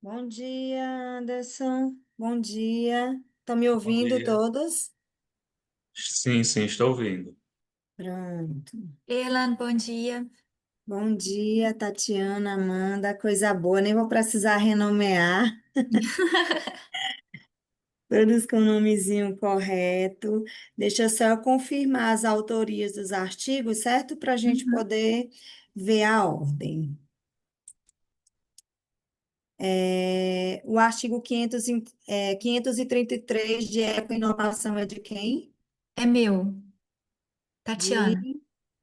Bom dia, Anderson. Bom dia. Estão me Bom ouvindo dia. todos? Sim, sim, estou ouvindo. Pronto. Erlan, bom dia. Bom dia, Tatiana, Amanda. Coisa boa, nem vou precisar renomear, todos com o nomezinho correto. Deixa eu só confirmar as autorias dos artigos, certo? Para a gente Uhum. poder ver a ordem. O artigo 533 de ecoinovação é de quem? É meu, De Tatiana.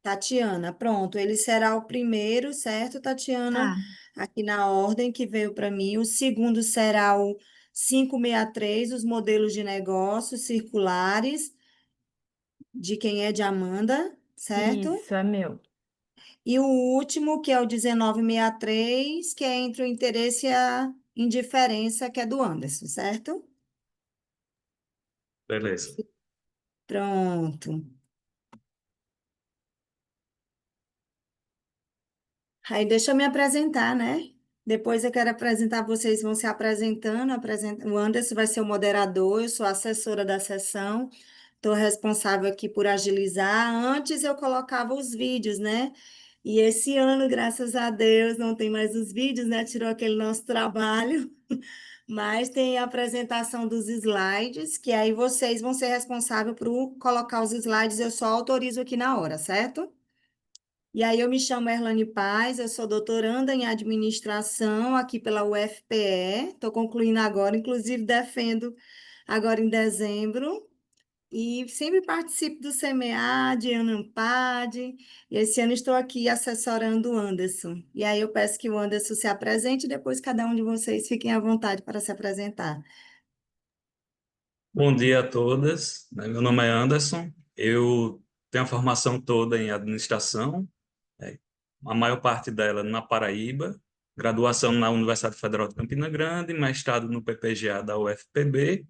Tatiana, pronto, ele será o primeiro, certo, Tatiana? Tá, Aqui na ordem que veio para mim. O segundo será o 563, os modelos de negócios circulares, de quem é de Amanda, certo? Isso, é meu. E o último, que é o 1963, que é entre o interesse e a indiferença, que é do Anderson, certo? Beleza. Pronto. Aí deixa eu me apresentar, né? Depois eu quero apresentar, vocês vão se apresentando. O Anderson vai ser o moderador, eu sou a assessora da sessão, estou responsável aqui por agilizar. Antes eu colocava os vídeos, né? E esse ano, graças a Deus, não tem mais os vídeos, né? Tirou aquele nosso trabalho, mas tem a apresentação dos slides, que aí vocês vão ser responsáveis por colocar os slides, eu só autorizo aqui na hora, certo? E aí, eu me chamo Erlane Paz, eu sou doutoranda em administração aqui pela UFPE, estou concluindo agora, inclusive defendo agora em dezembro, e sempre participo do CMA, de Anampad, e esse ano estou aqui assessorando o Anderson. E aí, eu peço que o Anderson se apresente, e depois cada um de vocês fiquem à vontade para se apresentar. Bom dia a todas. Meu nome é Anderson. Eu tenho a formação toda em administração, né, a maior parte dela na Paraíba, graduação na Universidade Federal de Campina Grande, mestrado no PPGA da UFPB,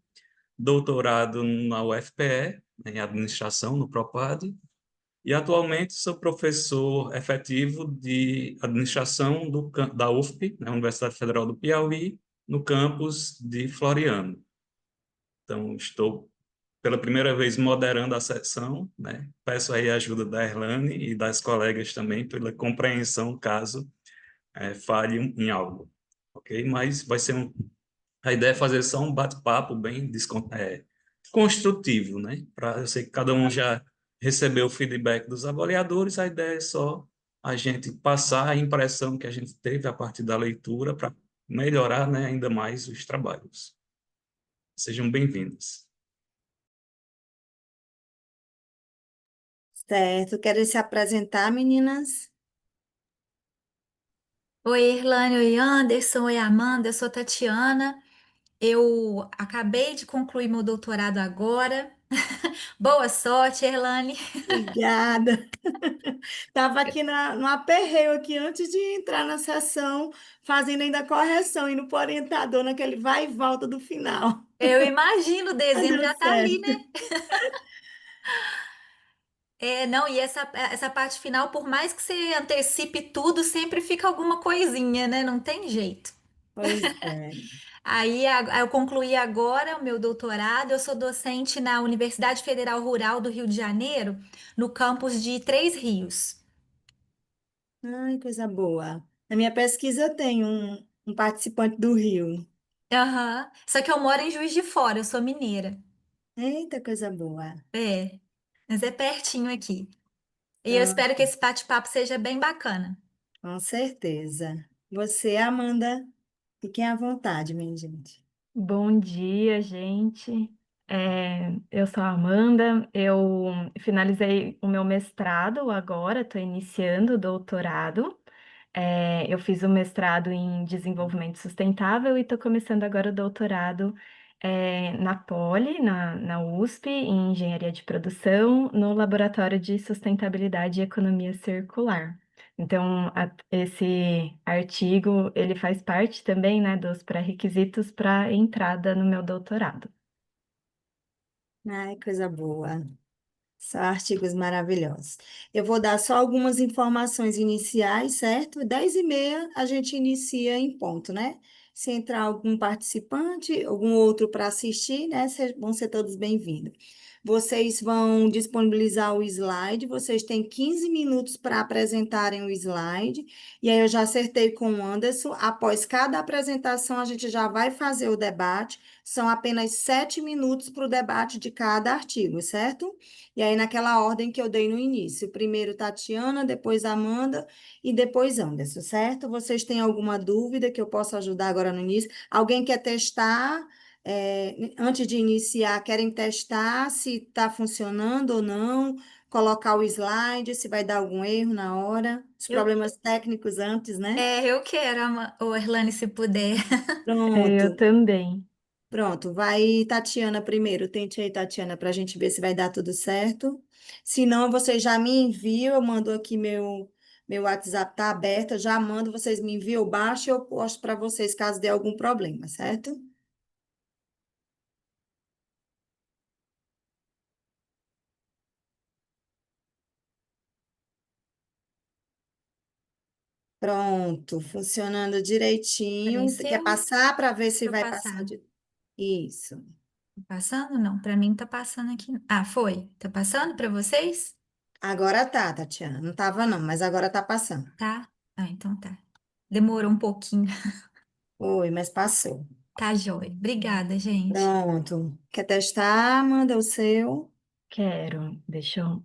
doutorado na UFPE, em administração, no PROPAD, e atualmente sou professor efetivo de administração da UFP, na Universidade Federal do Piauí, no campus de Floriano. Então, estou pela primeira vez moderando a sessão, né? Peço aí a ajuda da Erlane e das colegas também pela compreensão caso falhe em algo, ok? Mas a ideia é fazer só um bate-papo bem construtivo, né? Eu sei que cada um já recebeu o feedback dos avaliadores, a ideia é só a gente passar a impressão que a gente teve a partir da leitura para melhorar, né, ainda mais os trabalhos. Sejam bem-vindos. Certo, querem se apresentar, meninas? Oi, Erlane, oi, Anderson, oi, Amanda, eu sou Tatiana. Eu acabei de concluir meu doutorado agora. Boa sorte, Erlane. Obrigada. Estava aqui no aperreio aqui antes de entrar na sessão, fazendo ainda a correção, indo para o orientador naquele vai e volta do final. Eu imagino, Mas dezembro deu já tá ali, certo. né? Não, e essa parte final, por mais que você antecipe tudo, sempre fica alguma coisinha, né? Não tem jeito. Pois é. Eu concluí agora o meu doutorado. Eu sou docente na Universidade Federal Rural do Rio de Janeiro, no campus de Três Rios. Ai, coisa boa. Na minha pesquisa tem um participante do Rio. Aham. Só que eu moro em Juiz de Fora, eu sou mineira. Eita, coisa boa. É, mas é pertinho aqui. E eu Então, espero que esse bate-papo seja bem bacana. com certeza. Você, Amanda, fiquem à vontade, minha gente. Bom dia, gente. Eu sou a Amanda, eu finalizei o meu mestrado agora, estou iniciando o doutorado. Eu fiz o mestrado em desenvolvimento sustentável e estou começando agora o doutorado na Poli, na USP, em engenharia de produção, no Laboratório de Sustentabilidade e Economia Circular. Então, esse artigo, ele faz parte também, né, dos pré-requisitos para entrada no meu doutorado. Ai, coisa boa. São artigos maravilhosos. Eu vou dar só algumas informações iniciais, certo? 10h30 a gente inicia em ponto, né? Se entrar algum participante, algum outro para assistir, né, vão ser todos bem-vindos. Vocês vão disponibilizar o slide, vocês têm 15 minutos para apresentarem o slide, e aí eu já acertei com o Anderson. Após cada apresentação, a gente já vai fazer o debate. São apenas 7 minutos para o debate de cada artigo, certo? E aí, naquela ordem que eu dei no início, primeiro Tatiana, depois Amanda e depois Anderson, certo? Vocês têm alguma dúvida que eu possa ajudar agora no início? Alguém quer testar? Antes de iniciar, querem testar se está funcionando ou não, colocar o slide, se vai dar algum erro na hora, os Eu, problemas técnicos antes, né? eu quero, ô Erlane, se puder. Eu Pronto, também. pronto. Vai, Tatiana, primeiro. Tente aí, Tatiana, para a gente ver se vai dar tudo certo. Se não, vocês já me enviam, eu mando aqui meu WhatsApp tá aberto, eu já mando, vocês me enviam, eu baixo e eu posto para vocês caso dê algum problema, certo? Pronto, funcionando direitinho. Quer Apareceu? passar para ver se Deixa eu vai passar passar. de... Isso. Tá passando? Não, para mim tá passando aqui. Ah, foi. Tá passando para vocês? Agora tá, Tatiana. Não tava não, mas agora tá passando. Tá. Ah, então tá. Demorou um pouquinho. Oi, mas passou. Tá, joia. Obrigada, gente. Pronto. Quer testar? Manda o seu. Quero. Deixa eu.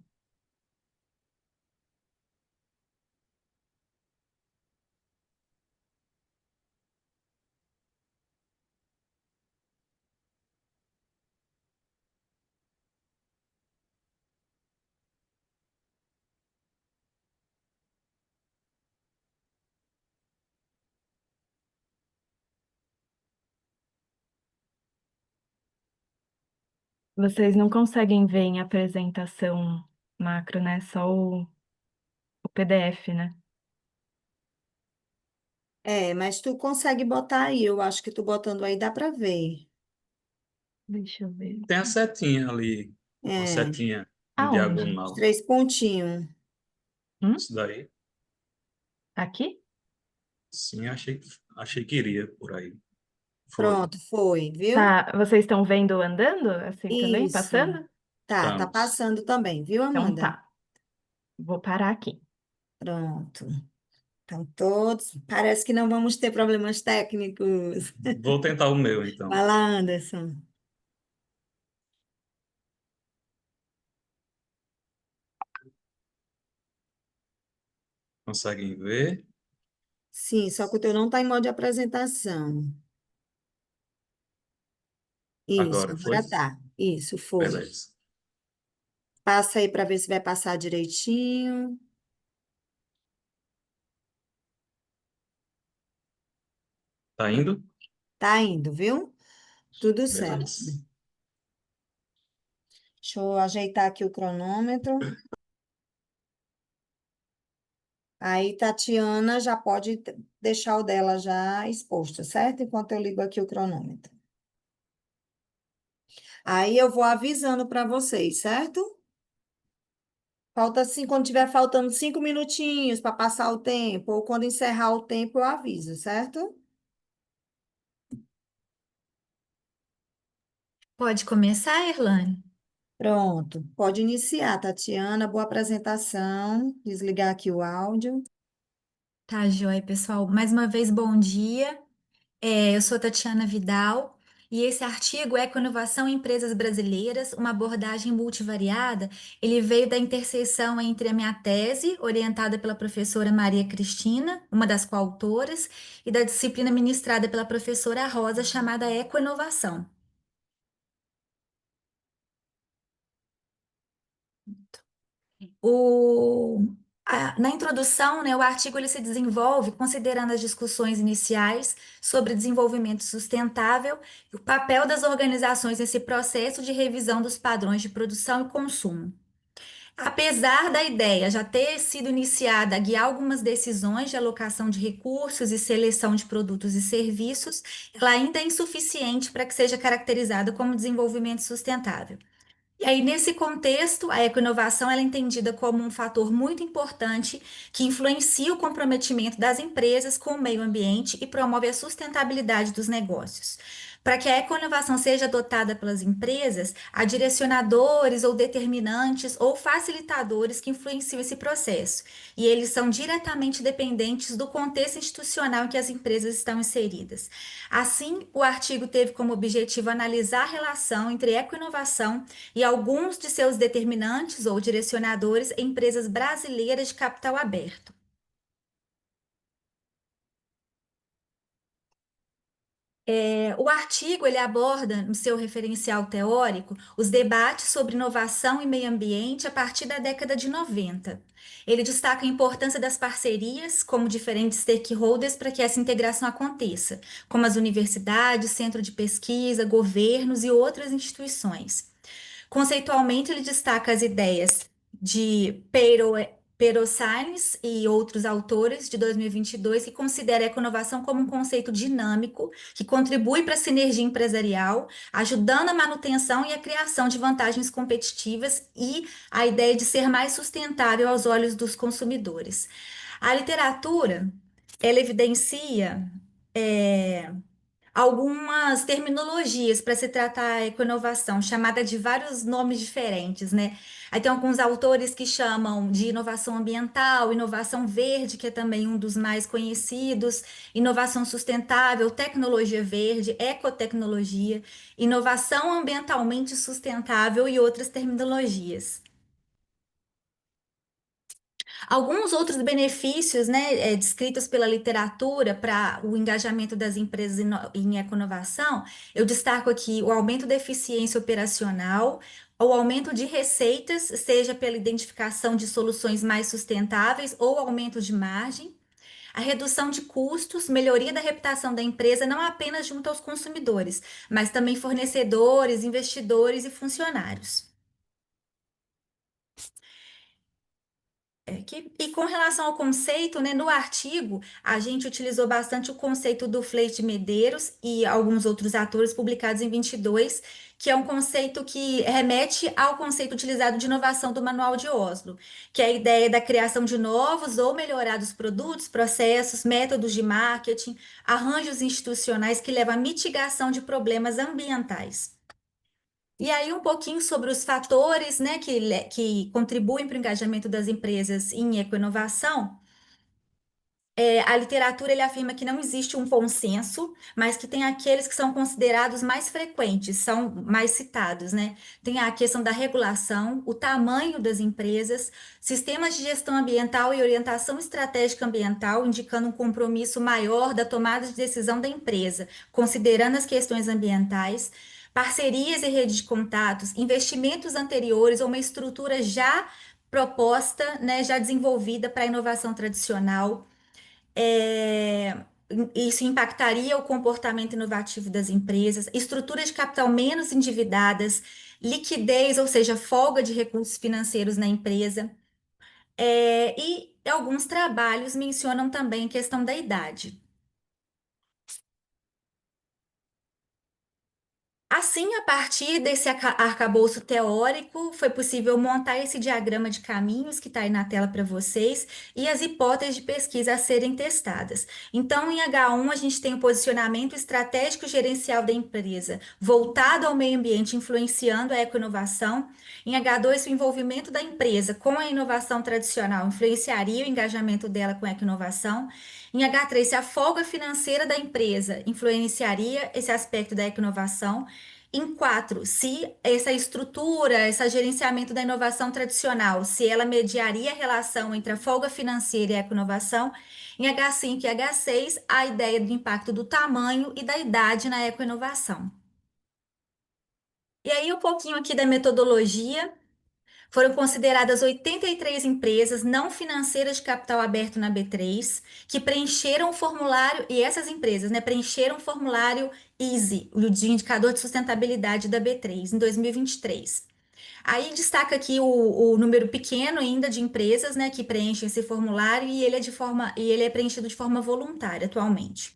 Vocês não conseguem ver em apresentação macro, né? Só o PDF, né? Mas tu consegue botar aí. Eu acho que tu botando aí dá para ver. Deixa eu ver Tem a aqui. setinha ali, uma É, setinha em Aonde? os diagonal. 3 pontinhos. Hum? Isso daí, Aqui? sim, achei que iria por aí. Foi. Pronto, foi, viu? Tá, vocês estão vendo andando assim também, Isso. passando? Tá Estamos. passando também, viu, Então Amanda? tá. Vou parar aqui. Pronto. Então, todos. Parece que não vamos ter problemas técnicos. Vou tentar o meu, então. Vai lá, Anderson. Conseguem ver? Sim, só que o teu não está em modo de apresentação. Isso, Agora foi? agora tá. Isso, foi. Beleza. Passa aí para ver se vai passar direitinho. Tá indo? Tá indo, viu? Tudo certo. Beleza. Deixa eu ajeitar aqui o cronômetro. Aí, Tatiana já pode deixar o dela já exposto, certo? Enquanto eu ligo aqui o cronômetro. Aí eu vou avisando para vocês, certo? Falta assim, quando tiver faltando 5 minutinhos para passar o tempo, ou quando encerrar o tempo, eu aviso, certo? Pode começar, Erlane? Pronto, pode iniciar, Tatiana. Boa apresentação. Desligar aqui o áudio. Tá, joia, pessoal. Mais uma vez, bom dia. Eu sou Tatiana Vidal e esse artigo Ecoinovação em Empresas Brasileiras, uma abordagem multivariada, ele veio da interseção entre a minha tese, orientada pela professora Maria Cristina, uma das coautoras, e da disciplina ministrada pela professora Rosa, chamada Ecoinovação. Na introdução, né, o artigo ele se desenvolve considerando as discussões iniciais sobre desenvolvimento sustentável e o papel das organizações nesse processo de revisão dos padrões de produção e consumo. Apesar da ideia já ter sido iniciada a guiar algumas decisões de alocação de recursos e seleção de produtos e serviços, ela ainda é insuficiente para que seja caracterizada como desenvolvimento sustentável. E aí, nesse contexto, a ecoinovação ela é entendida como um fator muito importante que influencia o comprometimento das empresas com o meio ambiente e promove a sustentabilidade dos negócios. Para que a ecoinovação seja adotada pelas empresas, há direcionadores ou determinantes ou facilitadores que influenciam esse processo, e eles são diretamente dependentes do contexto institucional em que as empresas estão inseridas. Assim, o artigo teve como objetivo analisar a relação entre ecoinovação e alguns de seus determinantes ou direcionadores em empresas brasileiras de capital aberto. O artigo ele aborda, no seu referencial teórico, os debates sobre inovação e meio ambiente a partir da década de 90. Ele destaca a importância das parcerias como diferentes stakeholders para que essa integração aconteça, como as universidades, centro de pesquisa, governos e outras instituições. Conceitualmente, ele destaca as ideias de Pero Sainz e outros autores de 2022 que considera a ecoinovação como um conceito dinâmico que contribui para a sinergia empresarial, ajudando a manutenção e a criação de vantagens competitivas e a ideia de ser mais sustentável aos olhos dos consumidores. A literatura, ela evidencia é, algumas terminologias para se tratar a ecoinovação, chamada de vários nomes diferentes, né? Aí tem alguns autores que chamam de inovação ambiental, inovação verde, que é também um dos mais conhecidos, inovação sustentável, tecnologia verde, ecotecnologia, inovação ambientalmente sustentável e outras terminologias. Alguns outros benefícios, né, descritos pela literatura para o engajamento das empresas em ecoinovação, eu destaco aqui o aumento da eficiência operacional, o aumento de receitas, seja pela identificação de soluções mais sustentáveis ou aumento de margem, a redução de custos, melhoria da reputação da empresa, não apenas junto aos consumidores, mas também fornecedores, investidores e funcionários. E com relação ao conceito, né, no artigo, a gente utilizou bastante o conceito do Fleit de Medeiros e alguns outros atores publicados em 22, que é um conceito que remete ao conceito utilizado de inovação do Manual de Oslo, que é a ideia da criação de novos ou melhorados produtos, processos, métodos de marketing, arranjos institucionais que levam à mitigação de problemas ambientais. E aí, um pouquinho sobre os fatores, né, que contribuem para o engajamento das empresas em ecoinovação. A literatura ele afirma que não existe um consenso, mas que tem aqueles que são considerados mais frequentes, são mais citados, né? Tem a questão da regulação, o tamanho das empresas, sistemas de gestão ambiental e orientação estratégica ambiental, indicando um compromisso maior da tomada de decisão da empresa, considerando as questões ambientais, parcerias e rede de contatos, investimentos anteriores ou uma estrutura já proposta, né, já desenvolvida para a inovação tradicional. É, Isso impactaria o comportamento inovativo das empresas, estruturas de capital menos endividadas, liquidez, ou seja, folga de recursos financeiros na empresa. E alguns trabalhos mencionam também a questão da idade. Assim, a partir desse arcabouço teórico, foi possível montar esse diagrama de caminhos que está aí na tela para vocês e as hipóteses de pesquisa a serem testadas. Então, em H1, a gente tem o posicionamento estratégico gerencial da empresa, voltado ao meio ambiente, influenciando a ecoinovação. Em H2, o envolvimento da empresa com a inovação tradicional influenciaria o engajamento dela com a ecoinovação. Em H3, se a folga financeira da empresa influenciaria esse aspecto da ecoinovação. Em 4, se essa estrutura, esse gerenciamento da inovação tradicional, se ela mediaria a relação entre a folga financeira e a ecoinovação. Em H5 e H6, a ideia do impacto do tamanho e da idade na ecoinovação. E aí, um pouquinho aqui da metodologia. Foram consideradas 83 empresas não financeiras de capital aberto na B3 que preencheram o formulário, e essas empresas, né, preencheram o formulário EASY, o de indicador de sustentabilidade da B3, em 2023. Aí destaca aqui o número pequeno ainda de empresas, né, que preenchem esse formulário e ele é preenchido de forma voluntária atualmente.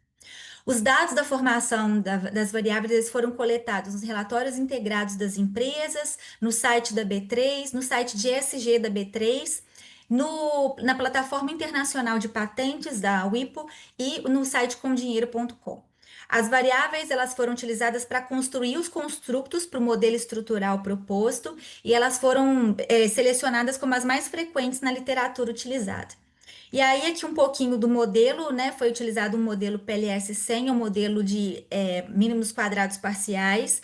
Os dados da formação das variáveis eles foram coletados nos relatórios integrados das empresas, no site da B3, no site de ESG da B3, na plataforma internacional de patentes da WIPO e no site comdinheiro.com. As variáveis elas foram utilizadas para construir os construtos para o modelo estrutural proposto e elas foram selecionadas como as mais frequentes na literatura utilizada. E aí, aqui um pouquinho do modelo, né? Foi utilizado um modelo PLS 100, um modelo de mínimos quadrados parciais,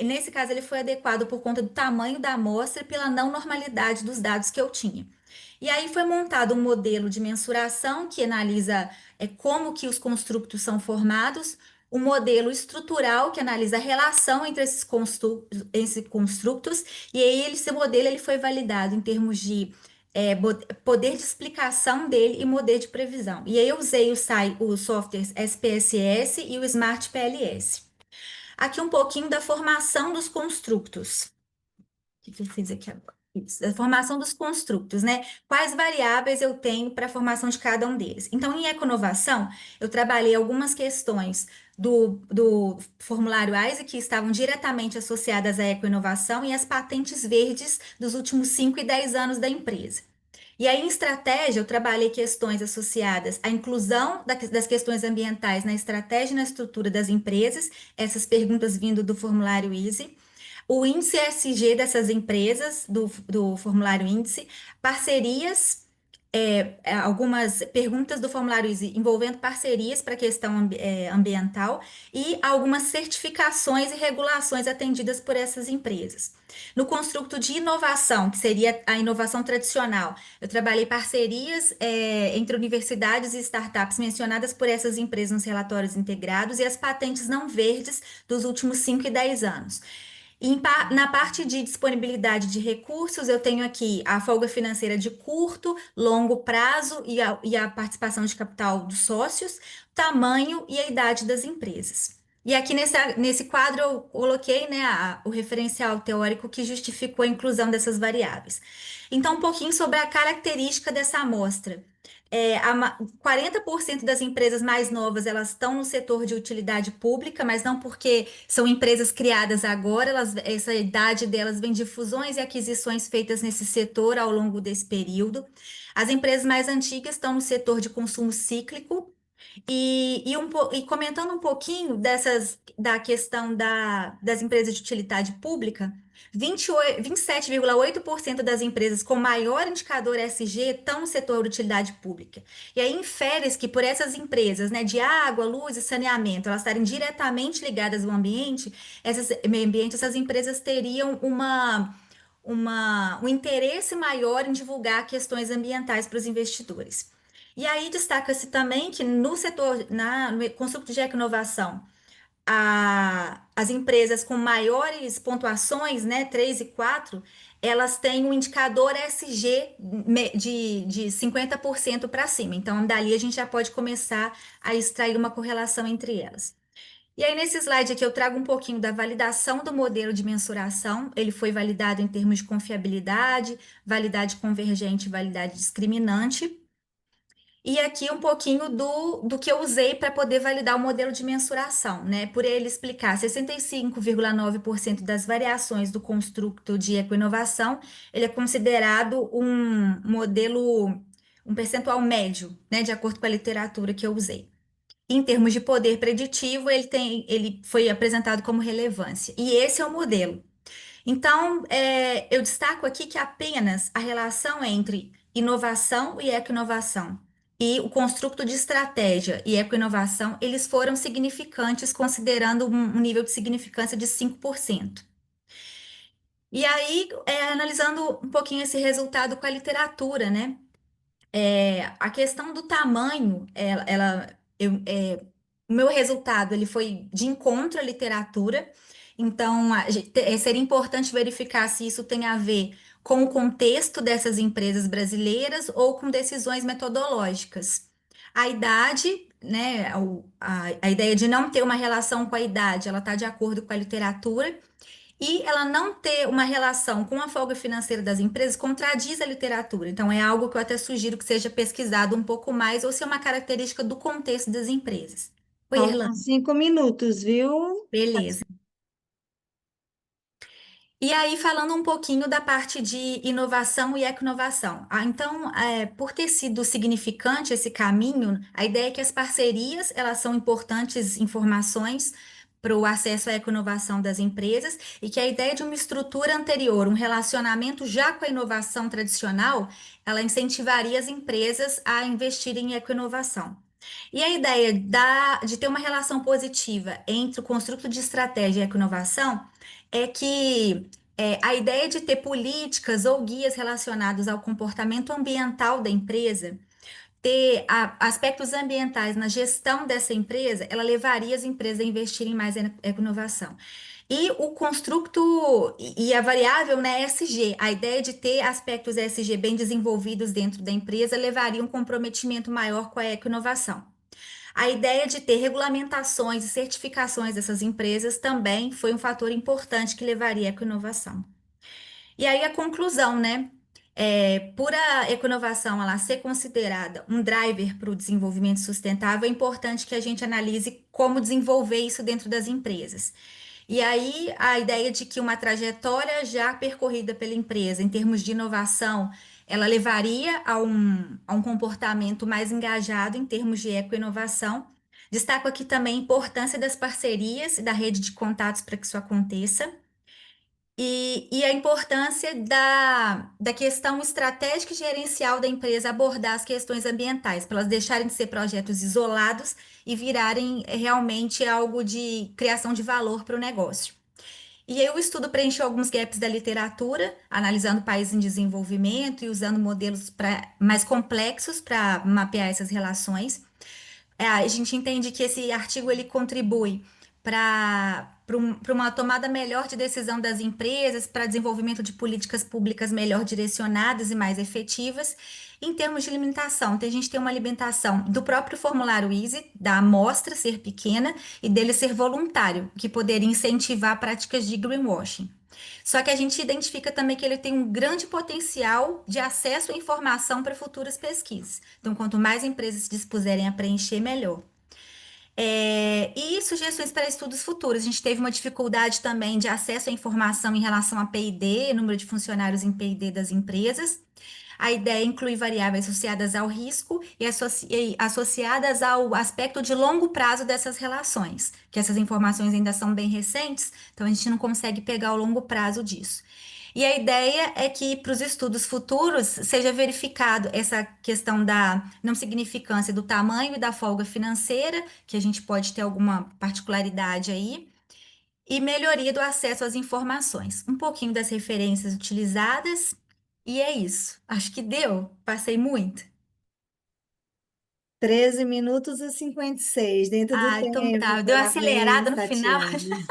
nesse caso ele foi adequado por conta do tamanho da amostra e pela não normalidade dos dados que eu tinha. E aí foi montado um modelo de mensuração que analisa como que os construtos são formados, um modelo estrutural que analisa a relação entre esses construtos, e aí esse modelo ele foi validado em termos de poder de explicação dele e poder de previsão. E aí eu usei os softwares SPSS e o Smart PLS. Aqui um pouquinho da formação dos construtos. O que eu fiz aqui agora? Isso, a formação dos construtos, né? Quais variáveis eu tenho para a formação de cada um deles? Então, em econovação, eu trabalhei algumas questões do formulário ISE que estavam diretamente associadas à ecoinovação e às patentes verdes dos últimos 5 e 10 anos da empresa. E aí, em estratégia, eu trabalhei questões associadas à inclusão das questões ambientais na estratégia e na estrutura das empresas, essas perguntas vindo do formulário ISE, o índice ESG dessas empresas, do formulário índice, parcerias, algumas perguntas do formulário ISE envolvendo parcerias para a questão ambiental e algumas certificações e regulações atendidas por essas empresas. No construto de inovação, que seria a inovação tradicional, eu trabalhei parcerias entre universidades e startups mencionadas por essas empresas nos relatórios integrados e as patentes não verdes dos últimos 5 e 10 anos. Na parte de disponibilidade de recursos, eu tenho aqui a folga financeira de curto, longo prazo e a participação de capital dos sócios, tamanho e a idade das empresas. E aqui nesse quadro eu coloquei, né, o referencial teórico que justificou a inclusão dessas variáveis. Então, um pouquinho sobre a característica dessa amostra. 40% das empresas mais novas elas estão no setor de utilidade pública, mas não porque são empresas criadas agora, essa idade delas vem de fusões e aquisições feitas nesse setor ao longo desse período. As empresas mais antigas estão no setor de consumo cíclico. E comentando um pouquinho da questão das empresas de utilidade pública, 27,8% das empresas com maior indicador ESG estão no setor de utilidade pública. E aí infere-se que por essas empresas, né, de água, luz e saneamento, elas estarem diretamente ligadas ao meio ambiente, essas empresas teriam um interesse maior em divulgar questões ambientais para os investidores. E aí destaca-se também que no construto de inovação, as empresas com maiores pontuações, né, 3 e 4, elas têm um indicador SG de 50% para cima. Então, dali a gente já pode começar a extrair uma correlação entre elas. E aí, nesse slide aqui, eu trago um pouquinho da validação do modelo de mensuração. Ele foi validado em termos de confiabilidade, validade convergente e validade discriminante. E aqui um pouquinho do que eu usei para poder validar o modelo de mensuração, né? Por ele explicar 65,9% das variações do construto de ecoinovação, ele é considerado um modelo, um percentual médio, né? De acordo com a literatura que eu usei. Em termos de poder preditivo, ele foi apresentado como relevância. E esse é o modelo. Então, eu destaco aqui que apenas a relação entre inovação e ecoinovação e o construto de estratégia e ecoinovação, eles foram significantes, considerando um nível de significância de 5%. E aí, analisando um pouquinho esse resultado com a literatura, né? A questão do tamanho, o meu resultado ele foi de encontro à literatura, então seria importante verificar se isso tem a ver com o contexto dessas empresas brasileiras ou com decisões metodológicas. A idade, né, a ideia de não ter uma relação com a idade, ela está de acordo com a literatura, e ela não ter uma relação com a folga financeira das empresas contradiz a literatura. Então, é algo que eu até sugiro que seja pesquisado um pouco mais, ou se é uma característica do contexto das empresas. Oi, Faltam Erlan. 5 minutos, viu? Beleza. E aí, falando um pouquinho da parte de inovação e ecoinovação. Então, por ter sido significante esse caminho, a ideia é que as parcerias, elas são importantes informações para o acesso à ecoinovação das empresas e que a ideia de uma estrutura anterior, um relacionamento já com a inovação tradicional, ela incentivaria as empresas a investirem em ecoinovação. E a ideia de ter uma relação positiva entre o construto de estratégia e a ecoinovação é que a ideia de ter políticas ou guias relacionados ao comportamento ambiental da empresa, ter aspectos ambientais na gestão dessa empresa, ela levaria as empresas a investirem mais em inovação. E o construto e a variável, né, ESG, a ideia de ter aspectos ESG bem desenvolvidos dentro da empresa levaria um comprometimento maior com a ecoinovação. A ideia de ter regulamentações e certificações dessas empresas também foi um fator importante que levaria à ecoinovação. E aí a conclusão, né? Por a ecoinovação ela ser considerada um driver para o desenvolvimento sustentável, é importante que a gente analise como desenvolver isso dentro das empresas. E aí a ideia de que uma trajetória já percorrida pela empresa em termos de inovação, ela levaria a um comportamento mais engajado em termos de ecoinovação. Destaco aqui também a importância das parcerias e da rede de contatos para que isso aconteça. E a importância da questão estratégica e gerencial da empresa abordar as questões ambientais, para elas deixarem de ser projetos isolados e virarem realmente algo de criação de valor para o negócio. E aí o estudo preencheu alguns gaps da literatura, analisando países em desenvolvimento e usando modelos mais complexos para mapear essas relações. A gente entende que esse artigo ele contribui para uma tomada melhor de decisão das empresas, para desenvolvimento de políticas públicas melhor direcionadas e mais efetivas. Em termos de limitação, então, a gente tem uma limitação do próprio formulário Easy, da amostra ser pequena e dele ser voluntário, que poderia incentivar práticas de greenwashing. Só que a gente identifica também que ele tem um grande potencial de acesso à informação para futuras pesquisas. Então, quanto mais empresas se dispuserem a preencher, melhor. E sugestões para estudos futuros. A gente teve uma dificuldade também de acesso à informação em relação a P&D, número de funcionários em P&D das empresas. A ideia inclui variáveis associadas ao risco e associadas ao aspecto de longo prazo dessas relações, que essas informações ainda são bem recentes, então a gente não consegue pegar o longo prazo disso. E a ideia é que para os estudos futuros seja verificado essa questão da não significância do tamanho e da folga financeira, que a gente pode ter alguma particularidade aí, e melhoria do acesso às informações. Um pouquinho das referências utilizadas, e é isso. Acho que deu. Passei muito. 13 minutos e 56 dentro do Ah, então tempo. tá. Deu uma acelerada Parabéns, no final. Tatiane.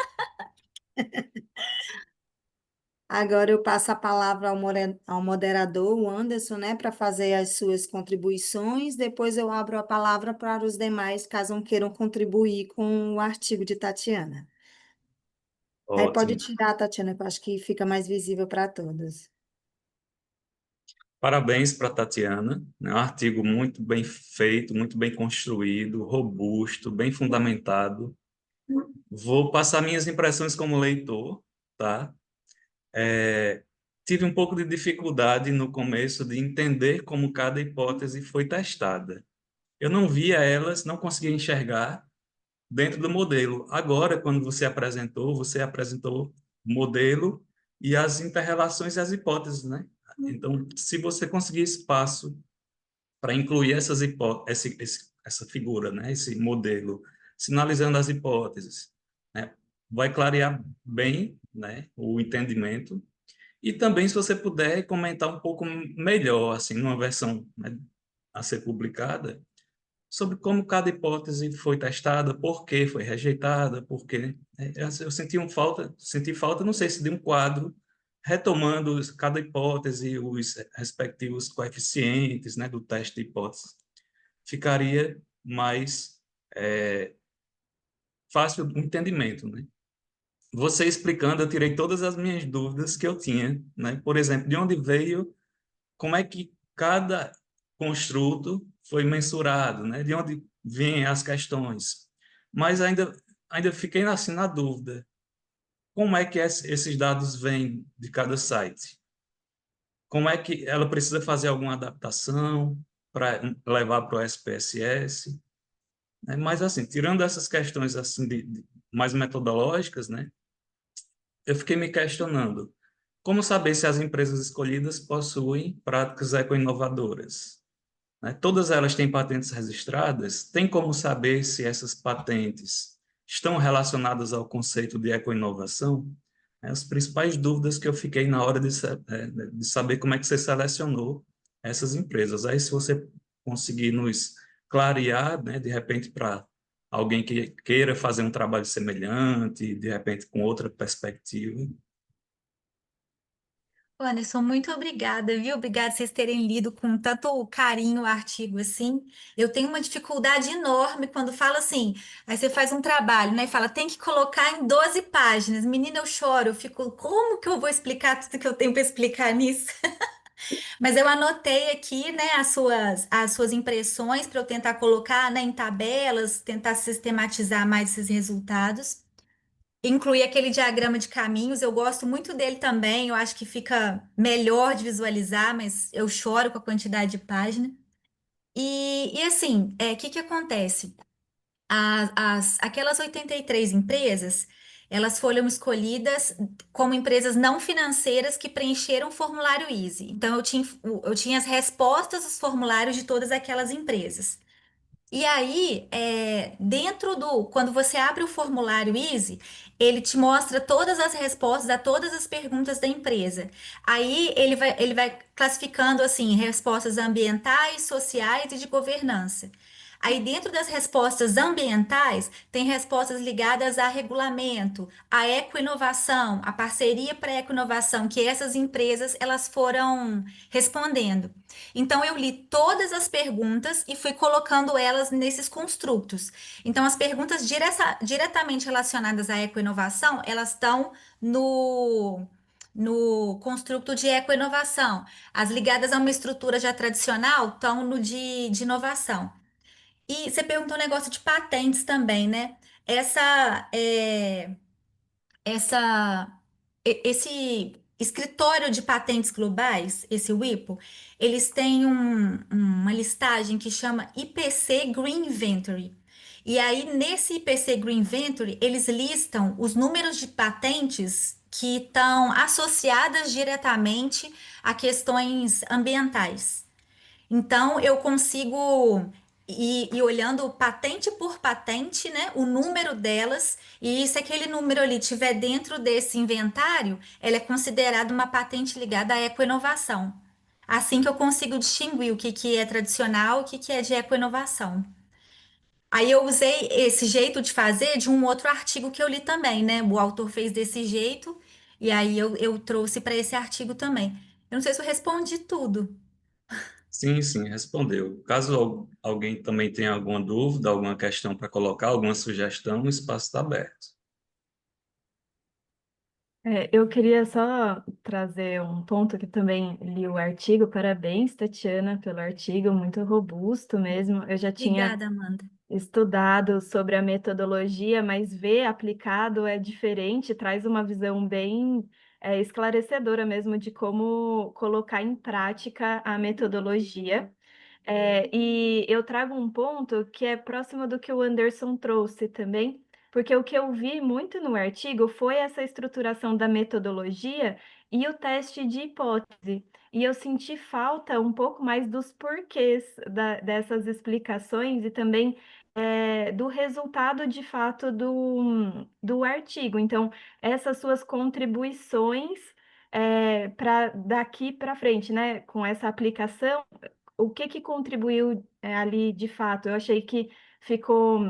Agora eu passo a palavra ao moderador, o Anderson, né, para fazer as suas contribuições. Depois eu abro a palavra para os demais, caso queiram contribuir com o artigo de Tatiana. Aí pode Ótimo. tirar, Tatiana, que eu acho que fica mais visível para todos. Parabéns para a Tatiana, né? Um artigo muito bem feito, muito bem construído, robusto, bem fundamentado. Vou passar minhas impressões como leitor, tá? Tive um pouco de dificuldade no começo de entender como cada hipótese foi testada. Eu não via elas, não conseguia enxergar dentro do modelo. Agora, quando você apresentou o modelo e as interrelações e as hipóteses, né? Então, se você conseguir espaço para incluir essas essa figura, né? Esse modelo, sinalizando as hipóteses, né? Vai clarear bem, né? O entendimento. E também, se você puder comentar um pouco melhor, assim, numa versão, né, a ser publicada, sobre como cada hipótese foi testada, por que foi rejeitada, por quê. Eu senti falta, não sei se de um quadro retomando cada hipótese, os respectivos coeficientes, né, do teste de hipótese. Ficaria mais fácil o entendimento, né? Você explicando, eu tirei todas as minhas dúvidas que eu tinha, né? Por exemplo, de onde veio, como é que cada construto foi mensurado, né? De onde vêm as questões. mas ainda fiquei assim na dúvida. Como é que esses dados vêm de cada site? Como é que ela precisa fazer alguma adaptação para levar para o SPSS? Né? Mas, assim, tirando essas questões assim mais metodológicas, né, eu fiquei me questionando como saber se as empresas escolhidas possuem práticas eco-inovadoras? Né? Todas elas têm patentes registradas? Tem como saber se essas patentes estão relacionadas ao conceito de eco-inovação? As principais dúvidas que eu fiquei na hora de saber como é que você selecionou essas empresas. Aí, se você conseguir nos clarear, né, de repente, para alguém que queira fazer um trabalho semelhante, de repente, com outra perspectiva. Anderson, muito obrigada, viu? Obrigada por vocês terem lido com tanto carinho o artigo assim. Eu tenho uma dificuldade enorme quando fala assim, aí você faz um trabalho, né, e fala, tem que colocar em 12 páginas. Menina, eu choro, eu fico, como que eu vou explicar tudo que eu tenho para explicar nisso? Mas eu anotei aqui, né, as suas impressões para eu tentar colocar, né, em tabelas, tentar sistematizar mais esses resultados. Incluir aquele diagrama de caminhos, eu gosto muito dele também, eu acho que fica melhor de visualizar, mas eu choro com a quantidade de página. E assim, o que que acontece? Aquelas 83 empresas, elas foram escolhidas como empresas não financeiras que preencheram o formulário Easy. Então, eu tinha as respostas dos formulários de todas aquelas empresas. E aí, quando você abre o formulário Easy, ele te mostra todas as respostas a todas as perguntas da empresa. Aí ele vai classificando assim, respostas ambientais, sociais e de governança. Aí, dentro das respostas ambientais, tem respostas ligadas a regulamento, a ecoinovação, a parceria para a ecoinovação, que essas empresas elas foram respondendo. Então, eu li todas as perguntas e fui colocando elas nesses construtos. Então, as perguntas diretamente relacionadas à ecoinovação, elas estão no construto de ecoinovação. As ligadas a uma estrutura já tradicional estão no de inovação. E você perguntou um negócio de patentes também, né? Essa, é, esse escritório de patentes globais, esse WIPO, eles têm uma listagem que chama IPC Green Inventory. E aí, nesse IPC Green Inventory, eles listam os números de patentes que estão associadas diretamente a questões ambientais. Então, eu consigo ir olhando patente por patente, né, o número delas, e se aquele número ali estiver dentro desse inventário, ela é considerada uma patente ligada à ecoinovação. Assim que eu consigo distinguir o que que é tradicional e o que que é de ecoinovação. Aí eu usei esse jeito de fazer de um outro artigo que eu li também, né? O autor fez desse jeito, e aí eu trouxe para esse artigo também. Eu não sei se eu respondi tudo. Sim, sim, respondeu. Caso alguém também tenha alguma dúvida, alguma questão para colocar, alguma sugestão, o espaço está aberto. Eu queria só trazer um ponto que também li o artigo. Parabéns, Tatiana, pelo artigo, muito robusto mesmo. Eu já tinha Obrigada, Amanda. estudado sobre a metodologia, mas ver aplicado é diferente, traz uma visão bem esclarecedora mesmo de como colocar em prática a metodologia. E eu trago um ponto que é próximo do que o Anderson trouxe também, porque o que eu vi muito no artigo foi essa estruturação da metodologia e o teste de hipótese. E eu senti falta um pouco mais dos porquês dessas explicações e também do resultado de fato do artigo. Então, essas suas contribuições para daqui para frente, né, com essa aplicação o que que contribuiu ali de fato? Eu achei que ficou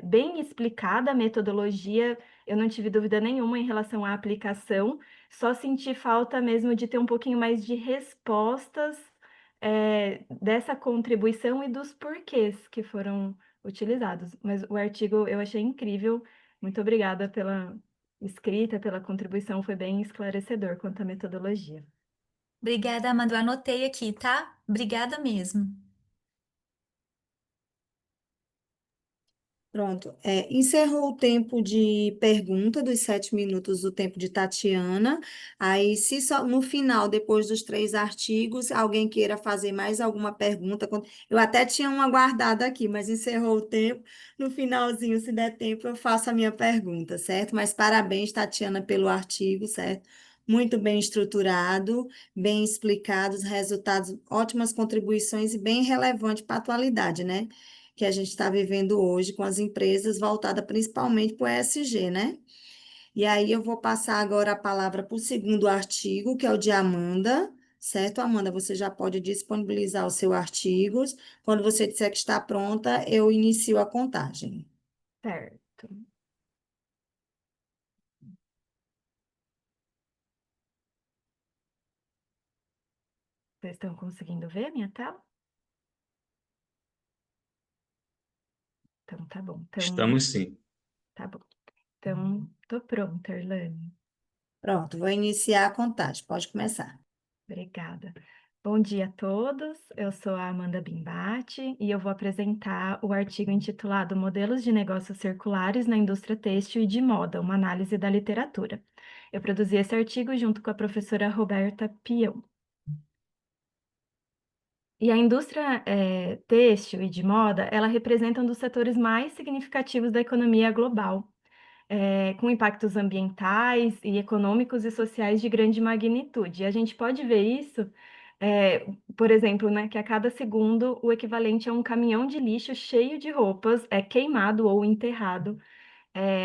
bem explicada a metodologia, eu não tive dúvida nenhuma em relação à aplicação, só senti falta mesmo de ter um pouquinho mais de respostas dessa contribuição e dos porquês que foram utilizados. Mas o artigo eu achei incrível, muito obrigada pela escrita, pela contribuição, foi bem esclarecedor quanto à metodologia. Obrigada, Amanda. Eu anotei aqui, tá? Obrigada mesmo. Pronto. Encerrou o tempo de pergunta dos 7 minutos do tempo de Tatiana. Aí, se só no final, depois dos 3 artigos, alguém queira fazer mais alguma pergunta, eu até tinha uma guardada aqui, mas encerrou o tempo. No finalzinho, se der tempo, eu faço a minha pergunta, certo? Mas parabéns, Tatiana, pelo artigo, certo? Muito bem estruturado, bem explicado, os resultados, ótimas contribuições e bem relevante para a atualidade, né? Que a gente está vivendo hoje com as empresas voltada principalmente para o ESG, né? E aí eu vou passar agora a palavra para o segundo artigo, que é o de Amanda, certo, Amanda? Você já pode disponibilizar os seus artigos. Quando você disser que está pronta, eu inicio a contagem. Certo. Vocês estão conseguindo ver a minha tela? Então, tá bom. Estamos sim. Tá bom. Então, tô pronta, Erlane. Pronto, vou iniciar a contagem. Pode começar. Obrigada. Bom dia a todos. Eu sou a Amanda Bimbati e eu vou apresentar o artigo intitulado Modelos de Negócios Circulares na Indústria Têxtil e de Moda, uma análise da literatura. Eu produzi esse artigo junto com a professora Roberta Pião. E a indústria têxtil e de moda, ela representa um dos setores mais significativos da economia global, com impactos ambientais e econômicos e sociais de grande magnitude. E a gente pode ver isso, por exemplo, né, que a cada segundo o equivalente a um caminhão de lixo cheio de roupas é queimado ou enterrado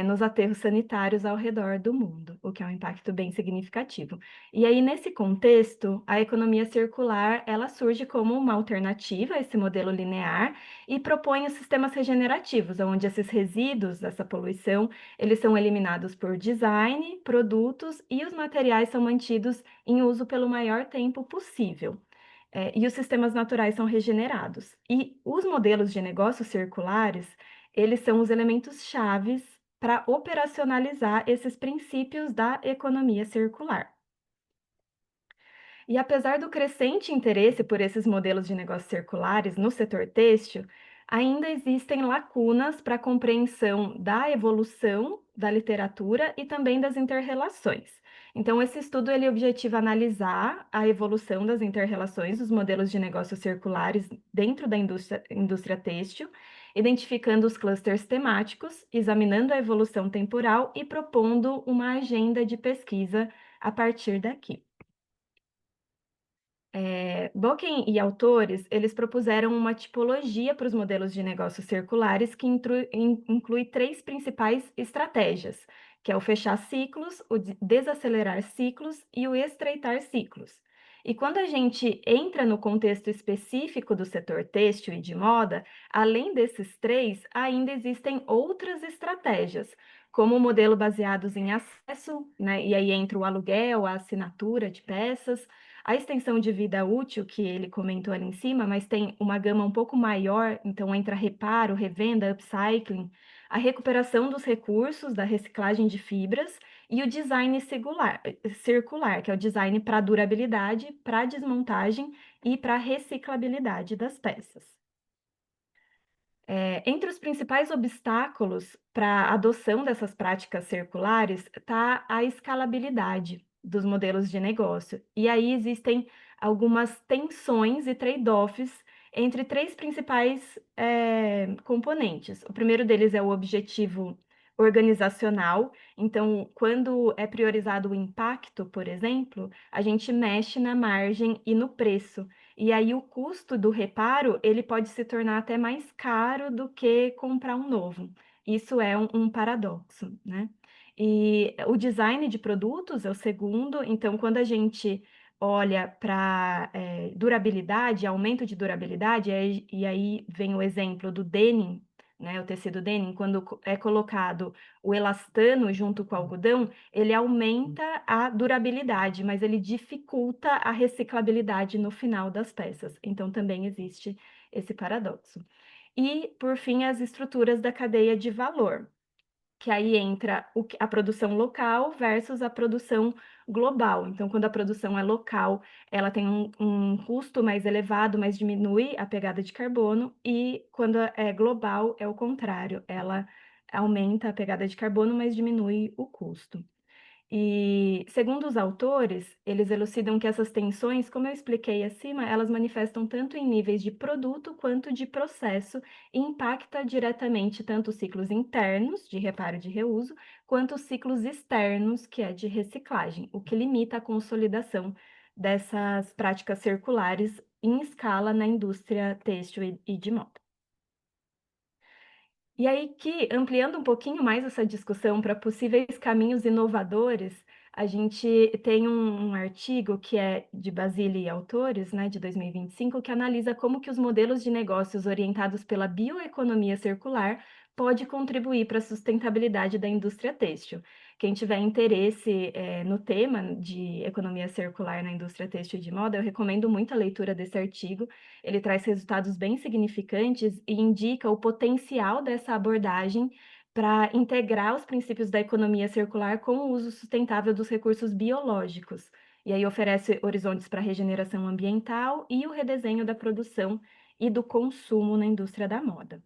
nos aterros sanitários ao redor do mundo, o que é um impacto bem significativo. E aí, nesse contexto, a economia circular, ela surge como uma alternativa a esse modelo linear e propõe os sistemas regenerativos, onde esses resíduos, essa poluição, eles são eliminados por design, produtos e os materiais são mantidos em uso pelo maior tempo possível. E os sistemas naturais são regenerados. E os modelos de negócios circulares, eles são os elementos chaves para operacionalizar esses princípios da economia circular. E apesar do crescente interesse por esses modelos de negócios circulares no setor têxtil, ainda existem lacunas para a compreensão da evolução da literatura e também das interrelações. Então, esse estudo ele objetiva analisar a evolução das interrelações dos modelos de negócios circulares dentro da indústria têxtil, identificando os clusters temáticos, examinando a evolução temporal e propondo uma agenda de pesquisa a partir daqui. Boken e autores, eles propuseram uma tipologia para os modelos de negócios circulares que inclui 3 principais estratégias, que é o fechar ciclos, o desacelerar ciclos e o estreitar ciclos. E quando a gente entra no contexto específico do setor têxtil e de moda, além desses 3, ainda existem outras estratégias, como o modelo baseados em acesso, né? E aí entra o aluguel, a assinatura de peças, a extensão de vida útil, que ele comentou ali em cima, mas tem uma gama um pouco maior, então entra reparo, revenda, upcycling, a recuperação dos recursos da reciclagem de fibras e o design circular, que é o design para durabilidade, para desmontagem e para reciclabilidade das peças. Entre os principais obstáculos para a adoção dessas práticas circulares está a escalabilidade dos modelos de negócio. E aí existem algumas tensões e trade-offs entre 3 principais componentes. O primeiro deles é o objetivo organizacional. Então, quando é priorizado o impacto, por exemplo, a gente mexe na margem e no preço. E aí o custo do reparo, ele pode se tornar até mais caro do que comprar um novo. Isso é um paradoxo, né? E o design de produtos é o segundo. Então, quando a gente olha para durabilidade, aumento de durabilidade, e aí vem o exemplo do denim, né? O tecido denim, quando é colocado o elastano junto com o algodão, ele aumenta a durabilidade, mas ele dificulta a reciclabilidade no final das peças. Então, também existe esse paradoxo. E, por fim, as estruturas da cadeia de valor, que aí entra a produção local versus a produção global. Então, quando a produção é local, ela tem um custo mais elevado, mas diminui a pegada de carbono, e quando é global, é o contrário, ela aumenta a pegada de carbono, mas diminui o custo. E, segundo os autores, eles elucidam que essas tensões, como eu expliquei acima, elas manifestam tanto em níveis de produto quanto de processo e impacta diretamente tanto os ciclos internos, de reparo e de reuso, quanto os ciclos externos, que é de reciclagem, o que limita a consolidação dessas práticas circulares em escala na indústria têxtil e de moda. E aí que, ampliando um pouquinho mais essa discussão para possíveis caminhos inovadores, a gente tem um artigo que é de Basile e autores, né, de 2025, que analisa como que os modelos de negócios orientados pela bioeconomia circular pode contribuir para a sustentabilidade da indústria têxtil. Quem tiver interesse no tema de economia circular na indústria têxtil e de moda, eu recomendo muito a leitura desse artigo. Ele traz resultados bem significantes e indica o potencial dessa abordagem para integrar os princípios da economia circular com o uso sustentável dos recursos biológicos. E aí oferece horizontes para a regeneração ambiental e o redesenho da produção e do consumo na indústria da moda.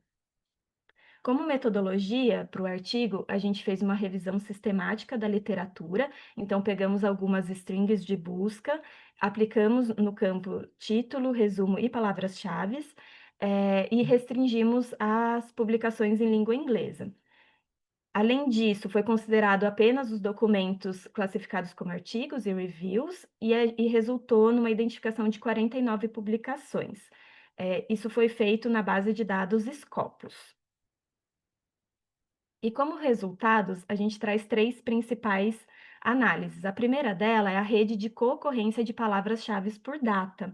Como metodologia para o artigo, a gente fez uma revisão sistemática da literatura, então pegamos algumas strings de busca, aplicamos no campo título, resumo e palavras-chave, e restringimos as publicações em língua inglesa. Além disso, foi considerado apenas os documentos classificados como artigos e reviews, e resultou numa identificação de 49 publicações. Isso foi feito na base de dados Scopus. E como resultados, a gente traz 3 principais análises. A primeira dela é a rede de concorrência de palavras-chave por data.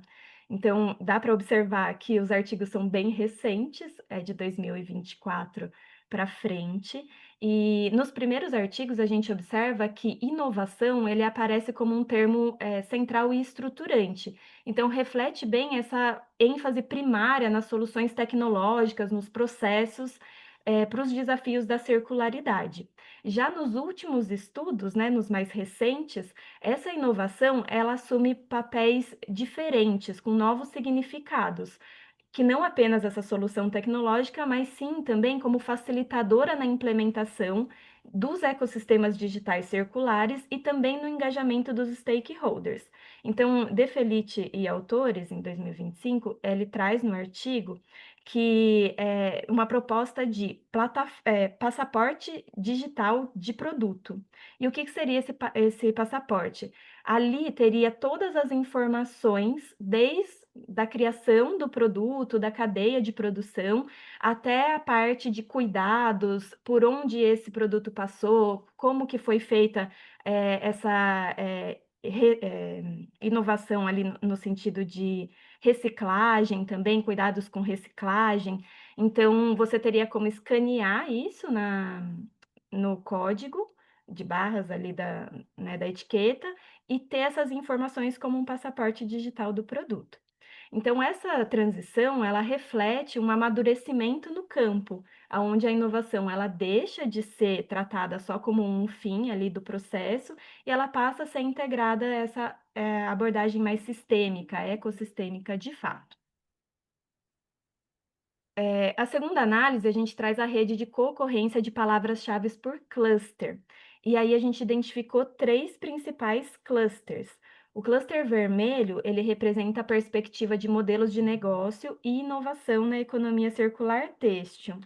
Então, dá para observar que os artigos são bem recentes, é de 2024 para frente, e nos primeiros artigos a gente observa que inovação, ele aparece como um termo central e estruturante. Então, reflete bem essa ênfase primária nas soluções tecnológicas, nos processos, para os desafios da circularidade. Já nos últimos estudos, né, nos mais recentes, essa inovação ela assume papéis diferentes, com novos significados, que não apenas essa solução tecnológica, mas sim também como facilitadora na implementação dos ecossistemas digitais circulares e também no engajamento dos stakeholders. Então, De Felice e autores, em 2025, ele traz no artigo que é uma proposta de passaporte digital de produto. E o que seria esse passaporte? Ali teria todas as informações, desde da criação do produto, da cadeia de produção, até a parte de cuidados, por onde esse produto passou, como que foi feita essa inovação ali no sentido de reciclagem também, cuidados com reciclagem. Então, você teria como escanear isso no código de barras ali da etiqueta e ter essas informações como um passaporte digital do produto. Então, essa transição, ela reflete um amadurecimento no campo, onde a inovação ela deixa de ser tratada só como um fim ali do processo e ela passa a ser integrada a essa abordagem mais sistêmica, ecossistêmica de fato. A segunda análise, a gente traz a rede de concorrência de palavras-chave por cluster. E aí a gente identificou 3 principais clusters. O cluster vermelho, ele representa a perspectiva de modelos de negócio e inovação na economia circular têxtil.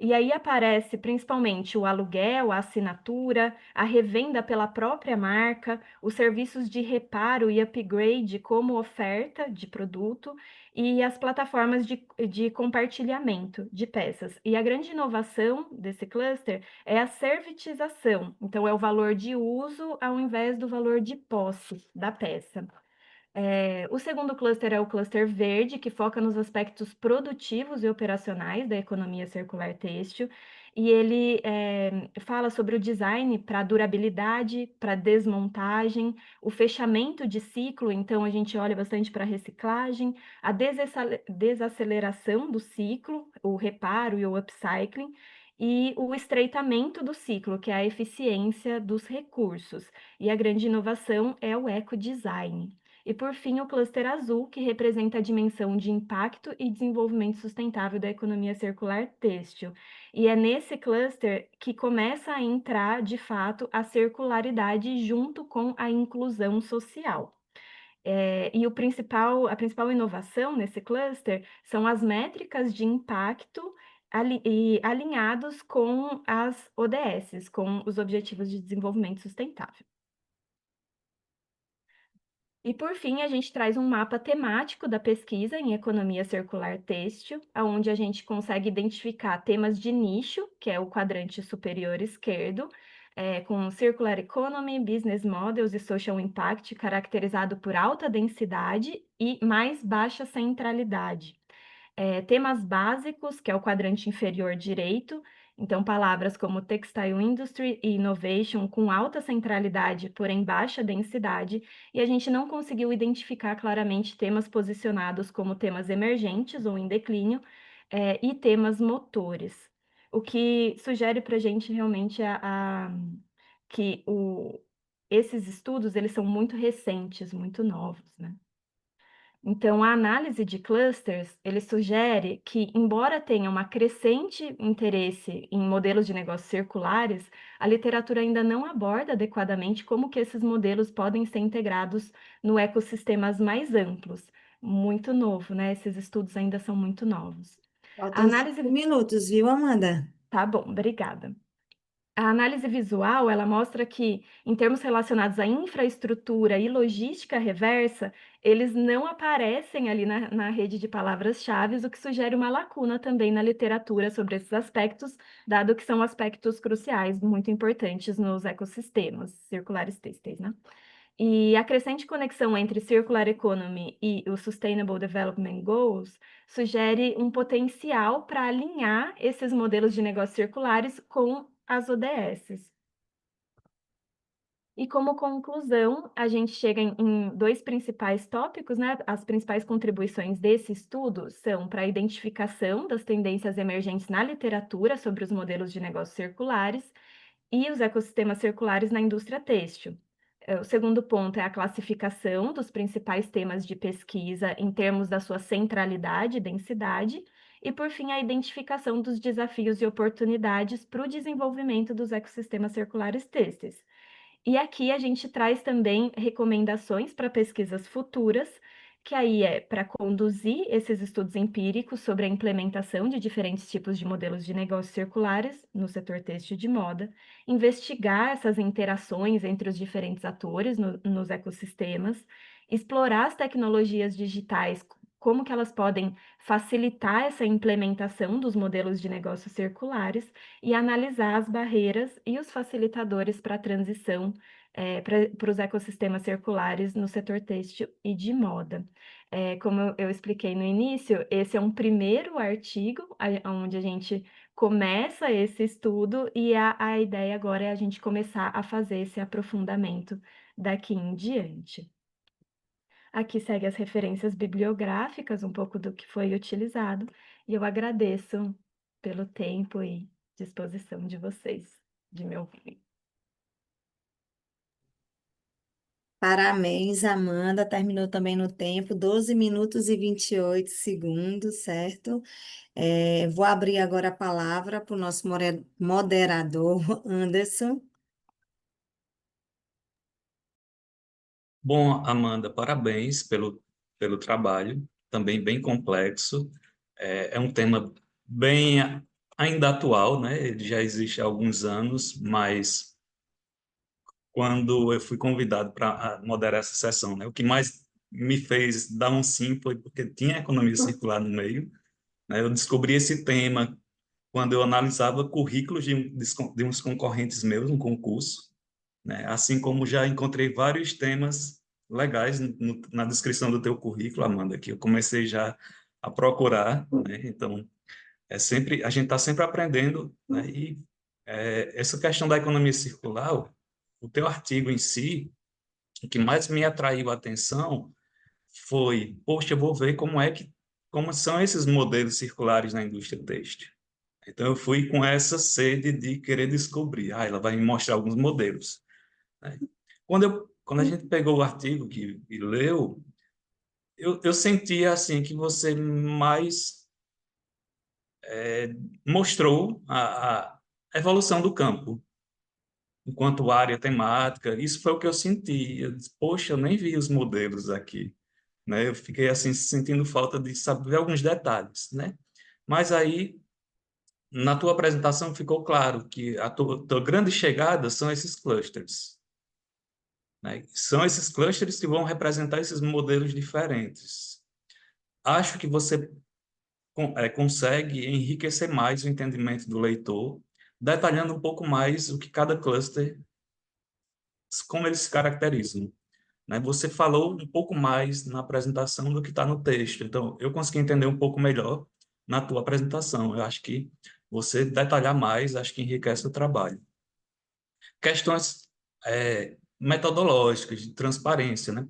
E aí aparece principalmente o aluguel, a assinatura, a revenda pela própria marca, os serviços de reparo e upgrade como oferta de produto e as plataformas de compartilhamento de peças. E a grande inovação desse cluster é a servitização, então é o valor de uso ao invés do valor de posse da peça. O segundo cluster é o cluster verde, que foca nos aspectos produtivos e operacionais da economia circular têxtil, e ele fala sobre o design para durabilidade, para desmontagem, o fechamento de ciclo, então a gente olha bastante para a reciclagem, a desaceleração do ciclo, o reparo e o upcycling, e o estreitamento do ciclo, que é a eficiência dos recursos. E a grande inovação é o ecodesign. E, por fim, o cluster azul, que representa a dimensão de impacto e desenvolvimento sustentável da economia circular têxtil. E é nesse cluster que começa a entrar, de fato, a circularidade junto com a inclusão social. E a principal inovação nesse cluster são as métricas de impacto alinhados com as ODS, com os Objetivos de Desenvolvimento Sustentável. E, por fim, a gente traz um mapa temático da pesquisa em economia circular têxtil, onde a gente consegue identificar temas de nicho, que é o quadrante superior esquerdo, com Circular Economy, Business Models e Social Impact, caracterizado por alta densidade e mais baixa centralidade. Temas básicos, que é o quadrante inferior direito, então palavras como Textile Industry e Innovation com alta centralidade, porém baixa densidade, e a gente não conseguiu identificar claramente temas posicionados como temas emergentes ou em declínio, e temas motores. O que sugere para a gente realmente que esses estudos eles são muito recentes, muito novos, né? Então, a análise de clusters, ele sugere que, embora tenha um crescente interesse em modelos de negócios circulares, a literatura ainda não aborda adequadamente como que esses modelos podem ser integrados no ecossistemas mais amplos. Muito novo, né? Esses estudos ainda são muito novos. A Faltam 5 análise... minutos, viu, Amanda? Tá bom, obrigada. A análise visual, ela mostra que, em termos relacionados à infraestrutura e logística reversa, eles não aparecem ali na rede de palavras-chave, o que sugere uma lacuna também na literatura sobre esses aspectos, dado que são aspectos cruciais, muito importantes nos ecossistemas circulares têxteis, né? E a crescente conexão entre Circular Economy e o Sustainable Development Goals sugere um potencial para alinhar esses modelos de negócios circulares com as ODS. E como conclusão, a gente chega em dois principais tópicos, né? As principais contribuições desse estudo são para a identificação das tendências emergentes na literatura sobre os modelos de negócios circulares e os ecossistemas circulares na indústria têxtil. O segundo ponto é a classificação dos principais temas de pesquisa em termos da sua centralidade e densidade. E, por fim, a identificação dos desafios e oportunidades para o desenvolvimento dos ecossistemas circulares têxteis. E aqui a gente traz também recomendações para pesquisas futuras, que aí é para conduzir esses estudos empíricos sobre a implementação de diferentes tipos de modelos de negócios circulares no setor têxtil de moda, investigar essas interações entre os diferentes atores nos ecossistemas, explorar as tecnologias digitais, como que elas podem facilitar essa implementação dos modelos de negócios circulares e analisar as barreiras e os facilitadores para a transição para os ecossistemas circulares no setor têxtil e de moda. Como eu expliquei no início, esse é um primeiro artigo onde a gente começa esse estudo e a ideia agora é a gente começar a fazer esse aprofundamento daqui em diante. Aqui segue as referências bibliográficas, um pouco do que foi utilizado, e eu agradeço pelo tempo e disposição de vocês de me ouvir. Parabéns, Amanda. Terminou também no tempo, 12 minutos e 28 segundos, certo? Vou abrir agora a palavra para o nosso moderador, Anderson. Bom, Amanda, parabéns pelo trabalho, também bem complexo. É um tema bem ainda atual, né? Ele já existe há alguns anos, mas quando eu fui convidado para moderar essa sessão, né? O que mais me fez dar um sim foi porque tinha economia circular no meio, né? Eu descobri esse tema quando eu analisava currículos de uns concorrentes meus no concurso, né? Assim como já encontrei vários temas legais na descrição do teu currículo, Amanda, que eu comecei já a procurar, né? Então, a gente está sempre aprendendo, né? E essa questão da economia circular, o teu artigo em si, o que mais me atraiu a atenção foi, poxa, eu vou ver como são esses modelos circulares na indústria têxtil. Então, eu fui com essa sede de querer descobrir. Ela vai me mostrar alguns modelos, né? Quando a gente pegou o artigo e leu, eu sentia assim que você mais mostrou a evolução do campo enquanto área temática. Isso foi o que eu senti. Eu disse, poxa, eu nem vi os modelos aqui, né? Eu fiquei assim sentindo falta de saber alguns detalhes, né? Mas aí na tua apresentação ficou claro que a tua grande chegada são esses clusters, né? São esses clusters que vão representar esses modelos diferentes. Acho que você consegue enriquecer mais o entendimento do leitor, detalhando um pouco mais o que cada cluster, como eles se caracterizam, né? Você falou um pouco mais na apresentação do que está no texto, então eu consegui entender um pouco melhor na tua apresentação. Eu acho que você detalhar mais, acho que enriquece o trabalho. Questões metodológicas, de transparência, né?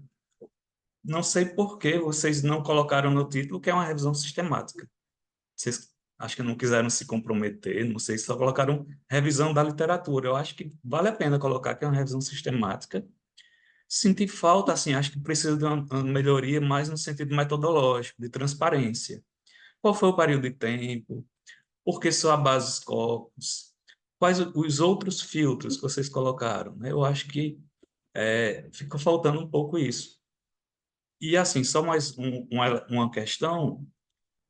Não sei por que vocês não colocaram no título que é uma revisão sistemática. Vocês acho que não quiseram se comprometer, não sei, só colocaram revisão da literatura. Eu acho que vale a pena colocar que é uma revisão sistemática. Senti falta, assim, acho que precisa de uma melhoria mais no sentido metodológico, de transparência. Qual foi o período de tempo? Por que só a base Scopus? Quais os outros filtros que vocês colocaram, né? Eu acho que ficou faltando um pouco isso. E, assim, só mais uma questão.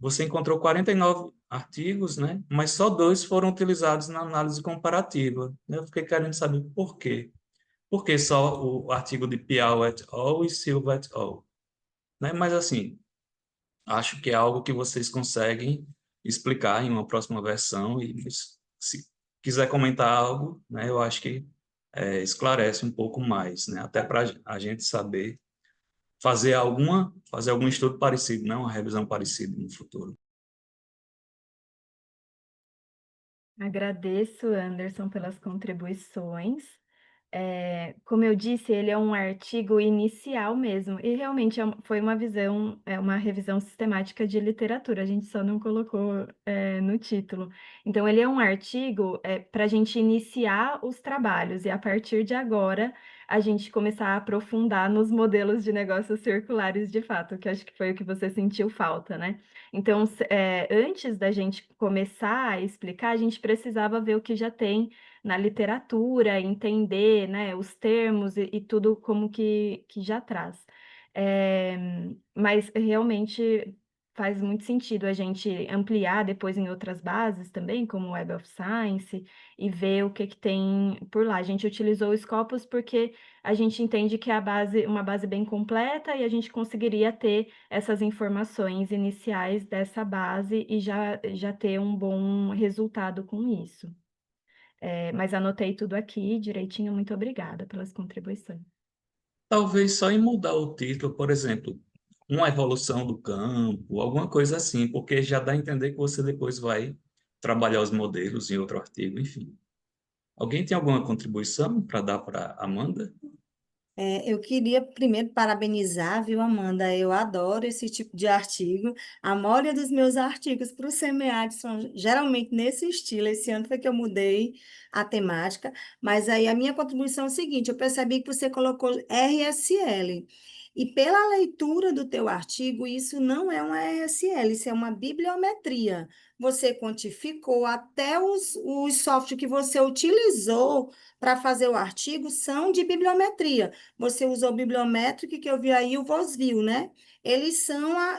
Você encontrou 49 artigos, né? Mas só 2 foram utilizados na análise comparativa. Eu fiquei querendo saber por quê. Por que só o artigo de Piau et al. E Silva et al., né? Mas, assim, acho que é algo que vocês conseguem explicar em uma próxima versão e se quiser comentar algo, né? Eu acho que esclarece um pouco mais, né? Até para a gente saber fazer algum estudo parecido, não uma revisão parecida no futuro. Agradeço, Anderson, pelas contribuições. Como eu disse, ele é um artigo inicial mesmo, e realmente foi uma visão, uma revisão sistemática de literatura, a gente só não colocou, no título. Então, ele é um artigo, para a gente iniciar os trabalhos, e a partir de agora, a gente começar a aprofundar nos modelos de negócios circulares de fato, que acho que foi o que você sentiu falta, né? Então, antes da gente começar a explicar, a gente precisava ver o que já tem na literatura, entender, né, os termos e tudo como que já traz. Mas realmente faz muito sentido a gente ampliar depois em outras bases também, como Web of Science, e ver o que tem por lá. A gente utilizou o Scopus porque a gente entende que é uma base bem completa e a gente conseguiria ter essas informações iniciais dessa base e já ter um bom resultado com isso. Mas anotei tudo aqui direitinho. Muito obrigada pelas contribuições. Talvez só em mudar o título, por exemplo, uma evolução do campo, alguma coisa assim, porque já dá a entender que você depois vai trabalhar os modelos em outro artigo, enfim. Alguém tem alguma contribuição para dar para Amanda? Eu queria primeiro parabenizar, viu, Amanda? Eu adoro esse tipo de artigo. A maioria dos meus artigos para o SEMEAD são geralmente nesse estilo. Esse ano foi que eu mudei a temática, mas aí a minha contribuição é o seguinte: eu percebi que você colocou RSL. E pela leitura do teu artigo, isso não é uma RSL, isso é uma bibliometria. Você quantificou até os softwares que você utilizou para fazer o artigo são de bibliometria. Você usou o bibliométrico, que eu vi aí o Vosvil, né? Eles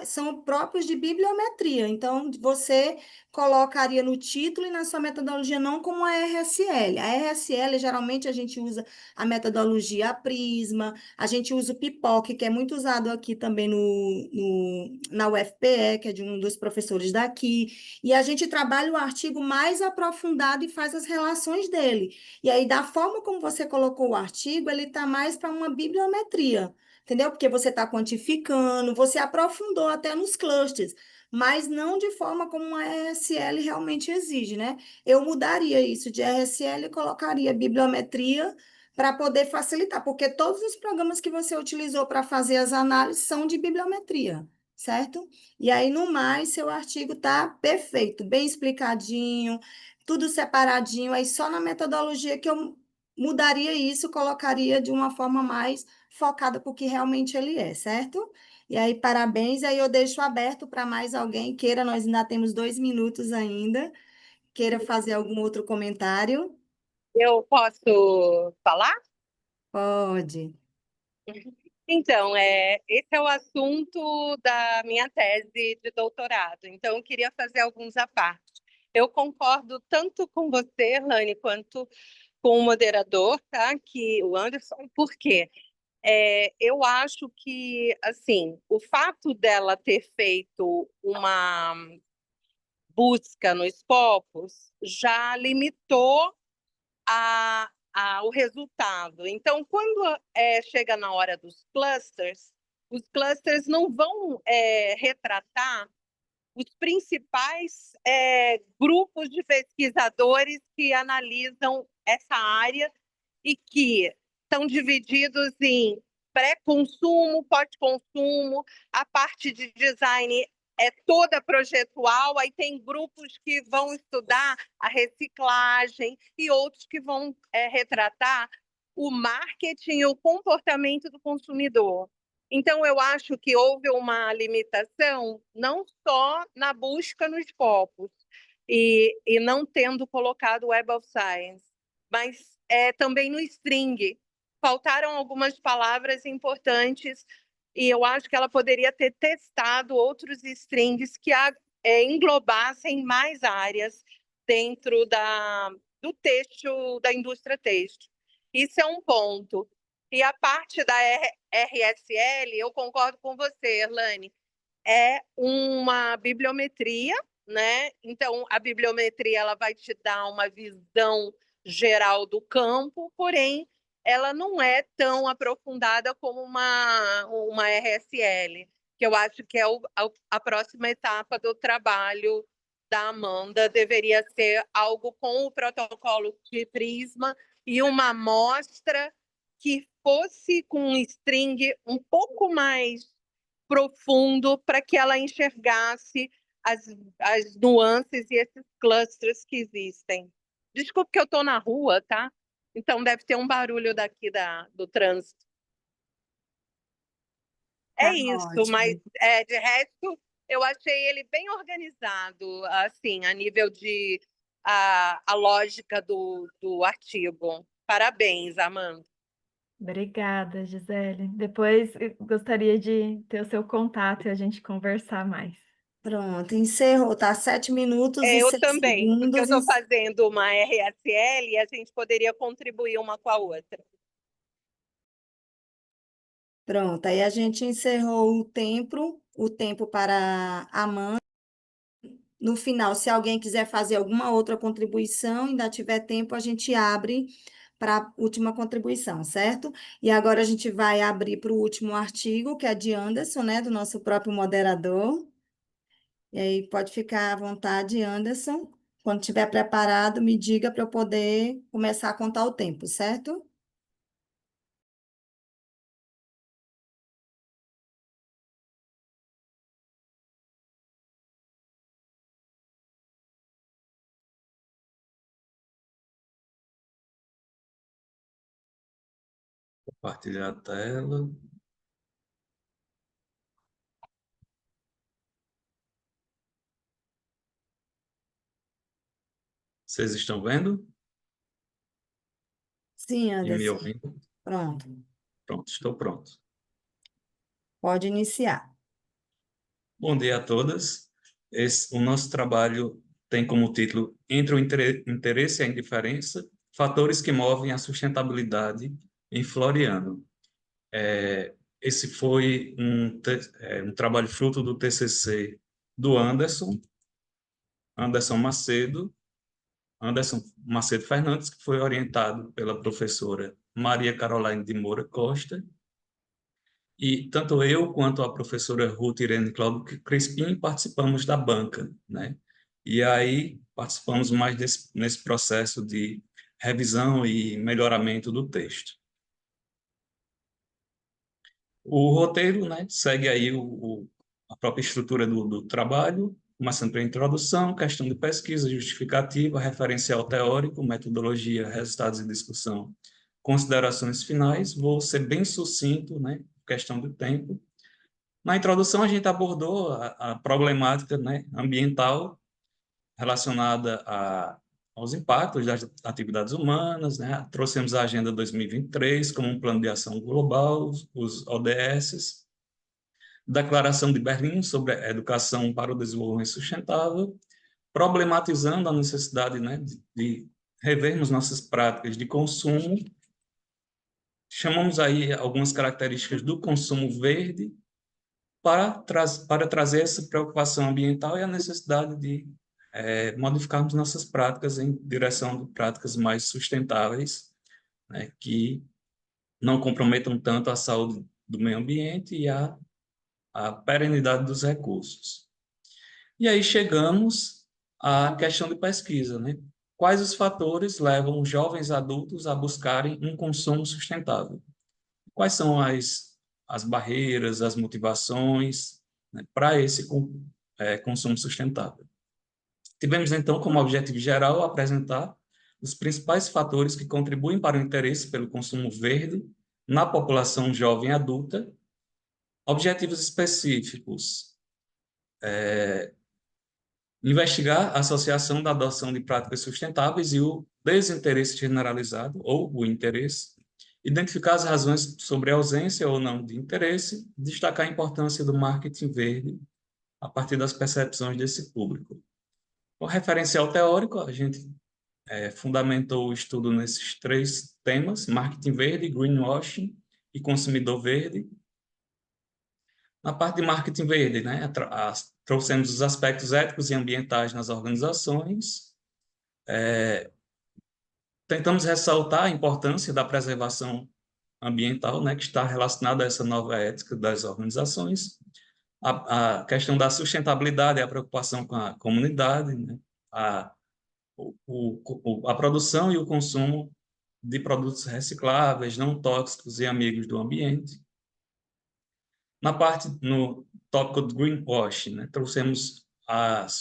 são próprios de bibliometria. Então, você colocaria no título e na sua metodologia não como a RSL. A RSL, geralmente, a gente usa a metodologia Prisma, a gente usa o PIPOC, que é muito usado aqui também na UFPE, que é de um dos professores daqui, e a gente trabalha o artigo mais aprofundado e faz as relações dele. E aí, da forma como você colocou o artigo, ele está mais para uma bibliometria, entendeu? Porque você está quantificando, você aprofundou até nos clusters, mas não de forma como a RSL realmente exige, né? Eu mudaria isso de RSL e colocaria bibliometria para poder facilitar, porque todos os programas que você utilizou para fazer as análises são de bibliometria. certo? E aí, no mais, seu artigo está perfeito, bem explicadinho, tudo separadinho, aí só na metodologia que eu mudaria isso, colocaria de uma forma mais focada para o que realmente ele é, certo? E aí, parabéns, aí eu deixo aberto para mais alguém queira, nós ainda temos 2 minutos ainda, queira fazer algum outro comentário, Eu posso falar? pode. Então, esse é o assunto da minha tese de doutorado. Então, eu queria fazer alguns à parte. Eu concordo tanto com você, Lani, quanto com o moderador, tá? Que o Anderson, por quê? Eu acho que, assim, o fato dela ter feito uma busca nos Scopus já limitou o resultado. Então, quando chega na hora dos clusters, os clusters não vão retratar os principais grupos de pesquisadores que analisam essa área e que estão divididos em pré-consumo, pós-consumo, a parte de design é toda projetual, aí tem grupos que vão estudar a reciclagem e outros que vão retratar o marketing e o comportamento do consumidor. Então, eu acho que houve uma limitação não só na busca nos Scopus e não tendo colocado Web of Science, mas também no string. Faltaram algumas palavras importantes e eu acho que ela poderia ter testado outros strings que englobassem mais áreas dentro do têxtil, da indústria têxtil. Isso é um ponto. E a parte da RSL, eu concordo com você, Erlane, é uma bibliometria, né? Então, a bibliometria ela vai te dar uma visão geral do campo, porém, ela não é tão aprofundada como uma RSL, que eu acho que é a próxima etapa do trabalho da Amanda, deveria ser algo com o protocolo de Prisma e uma amostra que fosse com um string um pouco mais profundo para que ela enxergasse as nuances e esses clusters que existem. Desculpe que eu estou na rua, tá? Então deve ter um barulho daqui do trânsito. Tá É isso, mas ótimo. de resto eu achei ele bem organizado, assim, a nível de a lógica do artigo. Parabéns, Amanda. Obrigada, Gisele. Depois eu gostaria de ter o seu contato e a gente conversar mais. Pronto, encerrou, tá? 7 minutos e Eu seis também, porque eu segundos. estou fazendo uma RSL e a gente poderia contribuir uma com a outra. Pronto, aí a gente encerrou o tempo para a Amanda. No final, se alguém quiser fazer alguma outra contribuição, ainda tiver tempo, a gente abre para a última contribuição, certo? E agora a gente vai abrir para o último artigo, que é de Anderson, né, do nosso próprio moderador. E aí pode ficar à vontade, Anderson. Quando estiver preparado, me diga para eu poder começar a contar o tempo, certo? Compartilhar a tela. Vocês estão vendo Sim, e me Anderson. ouvindo? Pronto. Pronto, estou pronto. Pode iniciar. Bom dia a todas. O nosso trabalho tem como título Entre o Interesse e a Indiferença, Fatores que Movem a Sustentabilidade em Floriano. Esse foi um trabalho fruto do TCC do Anderson Macedo Fernandes, que foi orientado pela professora Maria Caroline de Moura Costa, e tanto eu quanto a professora Ruth Irene Cláudio Crispim participamos da banca, né? E aí participamos mais nesse processo de revisão e melhoramento do texto. O roteiro, né, segue aí a própria estrutura do trabalho, começando pela introdução, questão de pesquisa, justificativa, referencial teórico, metodologia, resultados e discussão, considerações finais. Vou ser bem sucinto, né, questão do tempo. Na introdução, a gente abordou a problemática, né, ambiental relacionada aos impactos das atividades humanas, né? Trouxemos a Agenda 2023 como um plano de ação global, os ODS, Declaração de Berlim sobre a educação para o desenvolvimento sustentável, problematizando a necessidade, né, de revermos nossas práticas de consumo. Chamamos aí algumas características do consumo verde para trazer essa preocupação ambiental e a necessidade de modificarmos nossas práticas em direção de práticas mais sustentáveis, né, que não comprometam tanto a saúde do meio ambiente e a perenidade dos recursos. E aí chegamos à questão de pesquisa, né? Quais os fatores levam os jovens adultos a buscarem um consumo sustentável? Quais são as barreiras, as motivações, né, para esse consumo sustentável? Tivemos, então, como objetivo geral apresentar os principais fatores que contribuem para o interesse pelo consumo verde na população jovem adulta, objetivos específicos, investigar a associação da adoção de práticas sustentáveis e o desinteresse generalizado, ou o interesse, identificar as razões sobre a ausência ou não de interesse, destacar a importância do marketing verde a partir das percepções desse público. O referencial teórico, a gente fundamentou o estudo nesses 3 temas: marketing verde, greenwashing e consumidor verde. Na parte de marketing verde, né, trouxemos os aspectos éticos e ambientais nas organizações. Tentamos ressaltar a importância da preservação ambiental, né, que está relacionada a essa nova ética das organizações. A questão da sustentabilidade, a preocupação com a comunidade, né, a produção e o consumo de produtos recicláveis, não tóxicos e amigos do ambiente. No tópico do greenwashing, né, trouxemos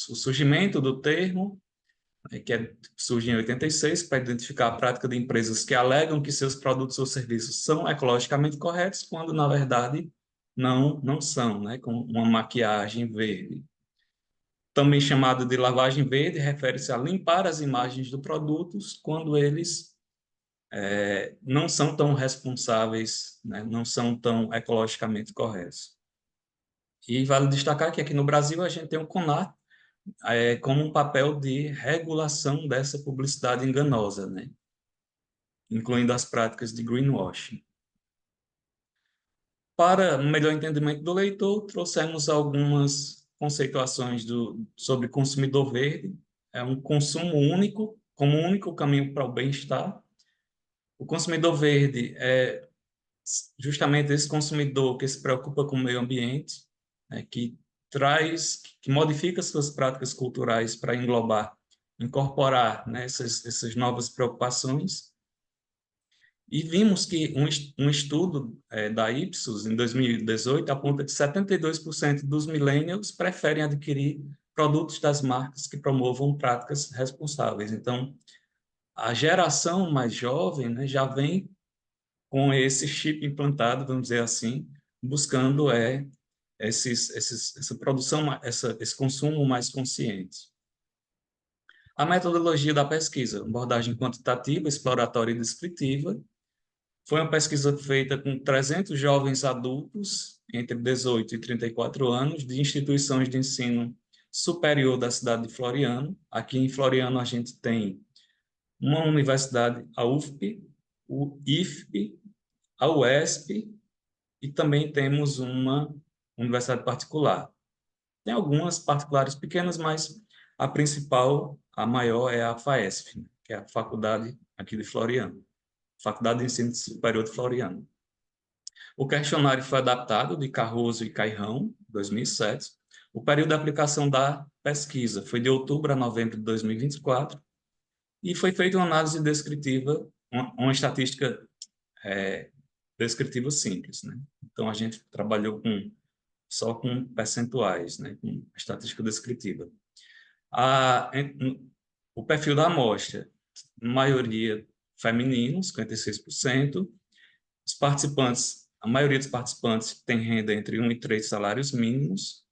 o surgimento do termo, que surge em 86, para identificar a prática de empresas que alegam que seus produtos ou serviços são ecologicamente corretos, quando, na verdade, não são, né, com uma maquiagem verde. Também chamado de lavagem verde, refere-se a limpar as imagens dos produtos quando eles não são tão responsáveis, né, não são tão ecologicamente corretos. E vale destacar que aqui no Brasil a gente tem o CONAR como um papel de regulação dessa publicidade enganosa, né, incluindo as práticas de greenwashing. Para melhor entendimento do leitor, trouxemos algumas conceituações sobre consumidor verde. É um consumo único, como único caminho para o bem-estar. O consumidor verde é justamente esse consumidor que se preocupa com o meio ambiente, né, que modifica suas práticas culturais para incorporar, né, essas novas preocupações. E vimos que um estudo da Ipsos, em 2018, aponta que 72% dos millennials preferem adquirir produtos das marcas que promovam práticas responsáveis. Então, a geração mais jovem, né, já vem com esse chip implantado, vamos dizer assim, buscando essa produção, esse consumo mais consciente. A metodologia da pesquisa, abordagem quantitativa, exploratória e descritiva. Foi uma pesquisa feita com 300 jovens adultos entre 18 e 34 anos de instituições de ensino superior da cidade de Floriano. Aqui em Floriano a gente tem uma universidade, a UFP, o IFP, a UESP, e também temos uma universidade particular. Tem algumas particulares pequenas, mas a principal, a maior, é a FAESP, que é a faculdade aqui de Floriano. Faculdade de Ensino Superior de Floriano. O questionário foi adaptado de Carroso e Cairrão, 2007. O período de aplicação da pesquisa foi de outubro a novembro de 2024 e foi feita uma análise descritiva, uma estatística descritiva simples, né? Então, a gente trabalhou com só com percentuais, né, com estatística descritiva. O perfil da amostra, maioria feminino, 56%. Os participantes, a maioria dos participantes tem renda entre 1 e 3 salários mínimos.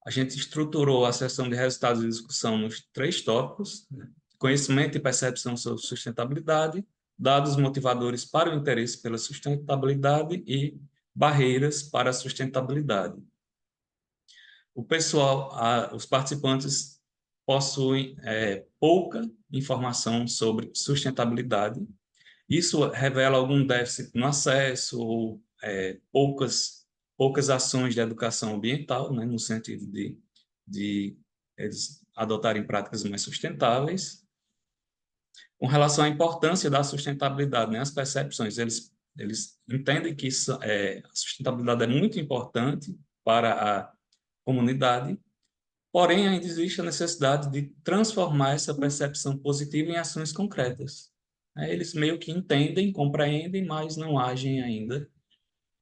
A gente estruturou a sessão de resultados de discussão nos 3 tópicos, né? Conhecimento e percepção sobre sustentabilidade, dados motivadores para o interesse pela sustentabilidade e barreiras para a sustentabilidade. Os participantes possuem pouca informação sobre sustentabilidade. Isso revela algum déficit no acesso ou poucas ações de educação ambiental, né, no sentido de eles adotarem práticas mais sustentáveis. Com relação à importância da sustentabilidade, né, as percepções, eles entendem que a sustentabilidade é muito importante para a comunidade, porém ainda existe a necessidade de transformar essa percepção positiva em ações concretas. Eles meio que entendem, compreendem, mas não agem ainda,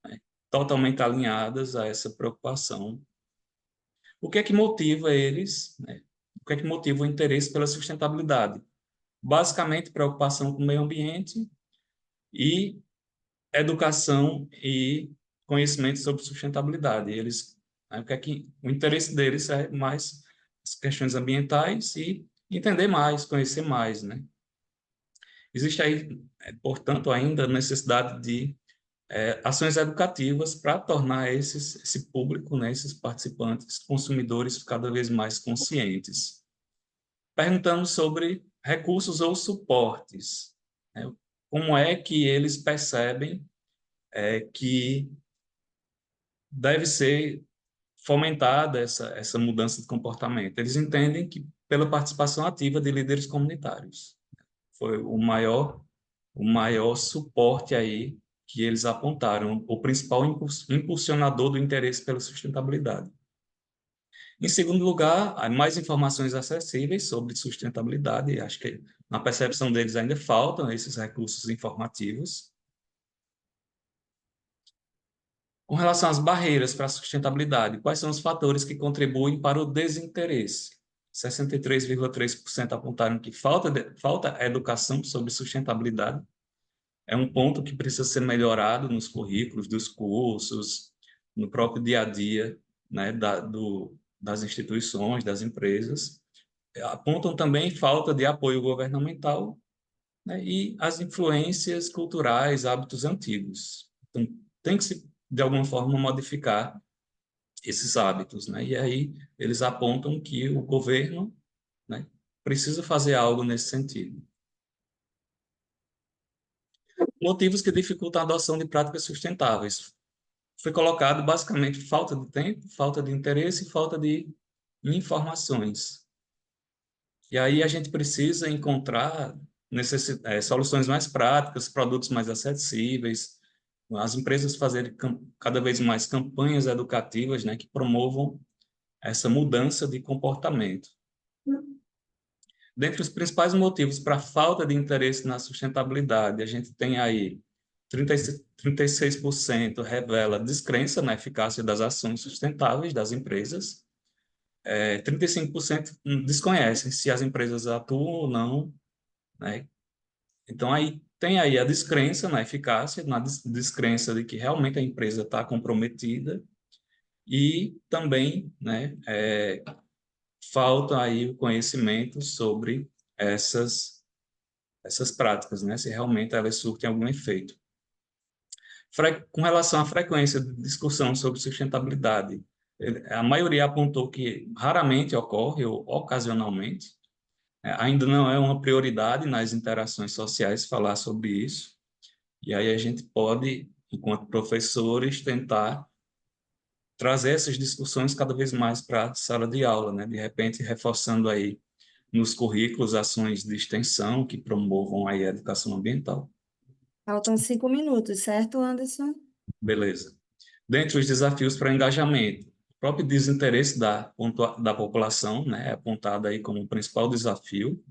né, totalmente alinhadas a essa preocupação. O que é que motiva eles, né? O que é que motiva o interesse pela sustentabilidade? Basicamente, preocupação com o meio ambiente e educação e conhecimento sobre sustentabilidade. Né, o interesse deles é mais as questões ambientais e entender mais, conhecer mais, né? Existe aí, portanto, ainda a necessidade de ações educativas para tornar esse público, né, esses participantes, consumidores, cada vez mais conscientes. Perguntamos sobre recursos ou suportes, né? Como é que eles percebem que deve ser fomentada essa mudança de comportamento? Eles entendem que pela participação ativa de líderes comunitários. Foi o maior suporte aí que eles apontaram, o principal impulsionador do interesse pela sustentabilidade. Em segundo lugar, há mais informações acessíveis sobre sustentabilidade. Acho que na percepção deles ainda faltam esses recursos informativos. Com relação às barreiras para a sustentabilidade, quais são os fatores que contribuem para o desinteresse? 63,3% apontaram que falta educação sobre sustentabilidade. É um ponto que precisa ser melhorado nos currículos dos cursos, no próprio dia a dia, né, das instituições, das empresas. Apontam também falta de apoio governamental, né, e as influências culturais, hábitos antigos. Então, tem que se, de alguma forma, modificar esses hábitos, né? E aí eles apontam que o governo, né, precisa fazer algo nesse sentido. Motivos que dificultam a adoção de práticas sustentáveis. Foi colocado basicamente falta de tempo, falta de interesse e falta de informações. E aí a gente precisa encontrar soluções mais práticas, produtos mais acessíveis, as empresas fazerem cada vez mais campanhas educativas, né, que promovam essa mudança de comportamento. Dentre os principais motivos para a falta de interesse na sustentabilidade, a gente tem aí 36% revela descrença na eficácia das ações sustentáveis das empresas, 35% desconhecem se as empresas atuam ou não, né? Então, aí tem aí a descrença na eficácia, na descrença de que realmente a empresa está comprometida e também, né, falta aí o conhecimento sobre essas práticas, né, se realmente elas surtem algum efeito. Com relação à frequência de discussão sobre sustentabilidade, a maioria apontou que raramente ocorre ou ocasionalmente. Ainda não é uma prioridade nas interações sociais falar sobre isso. E aí a gente pode, enquanto professores, tentar trazer essas discussões cada vez mais para a sala de aula, né? De repente, reforçando aí nos currículos ações de extensão que promovam aí a educação ambiental. Faltam 5 minutos, certo, Anderson? Beleza. Dentre os desafios para engajamento, o próprio desinteresse da população, né, é apontado aí como o principal desafio.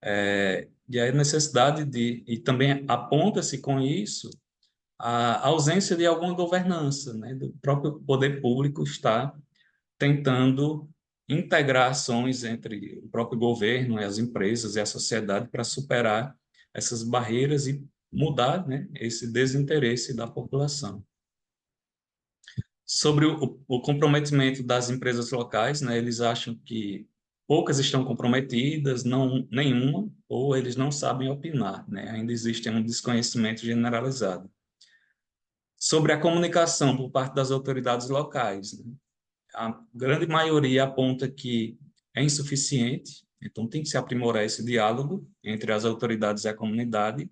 E aí a necessidade e também aponta-se com isso a ausência de alguma governança, né, do próprio poder público está tentando integrar ações entre o próprio governo, as empresas e a sociedade para superar essas barreiras e mudar, né, esse desinteresse da população. Sobre o comprometimento das empresas locais, né, eles acham que poucas estão comprometidas, não nenhuma, ou eles não sabem opinar, né? Ainda existe um desconhecimento generalizado. Sobre a comunicação por parte das autoridades locais, né? A grande maioria aponta que é insuficiente, então tem que se aprimorar esse diálogo entre as autoridades e a comunidade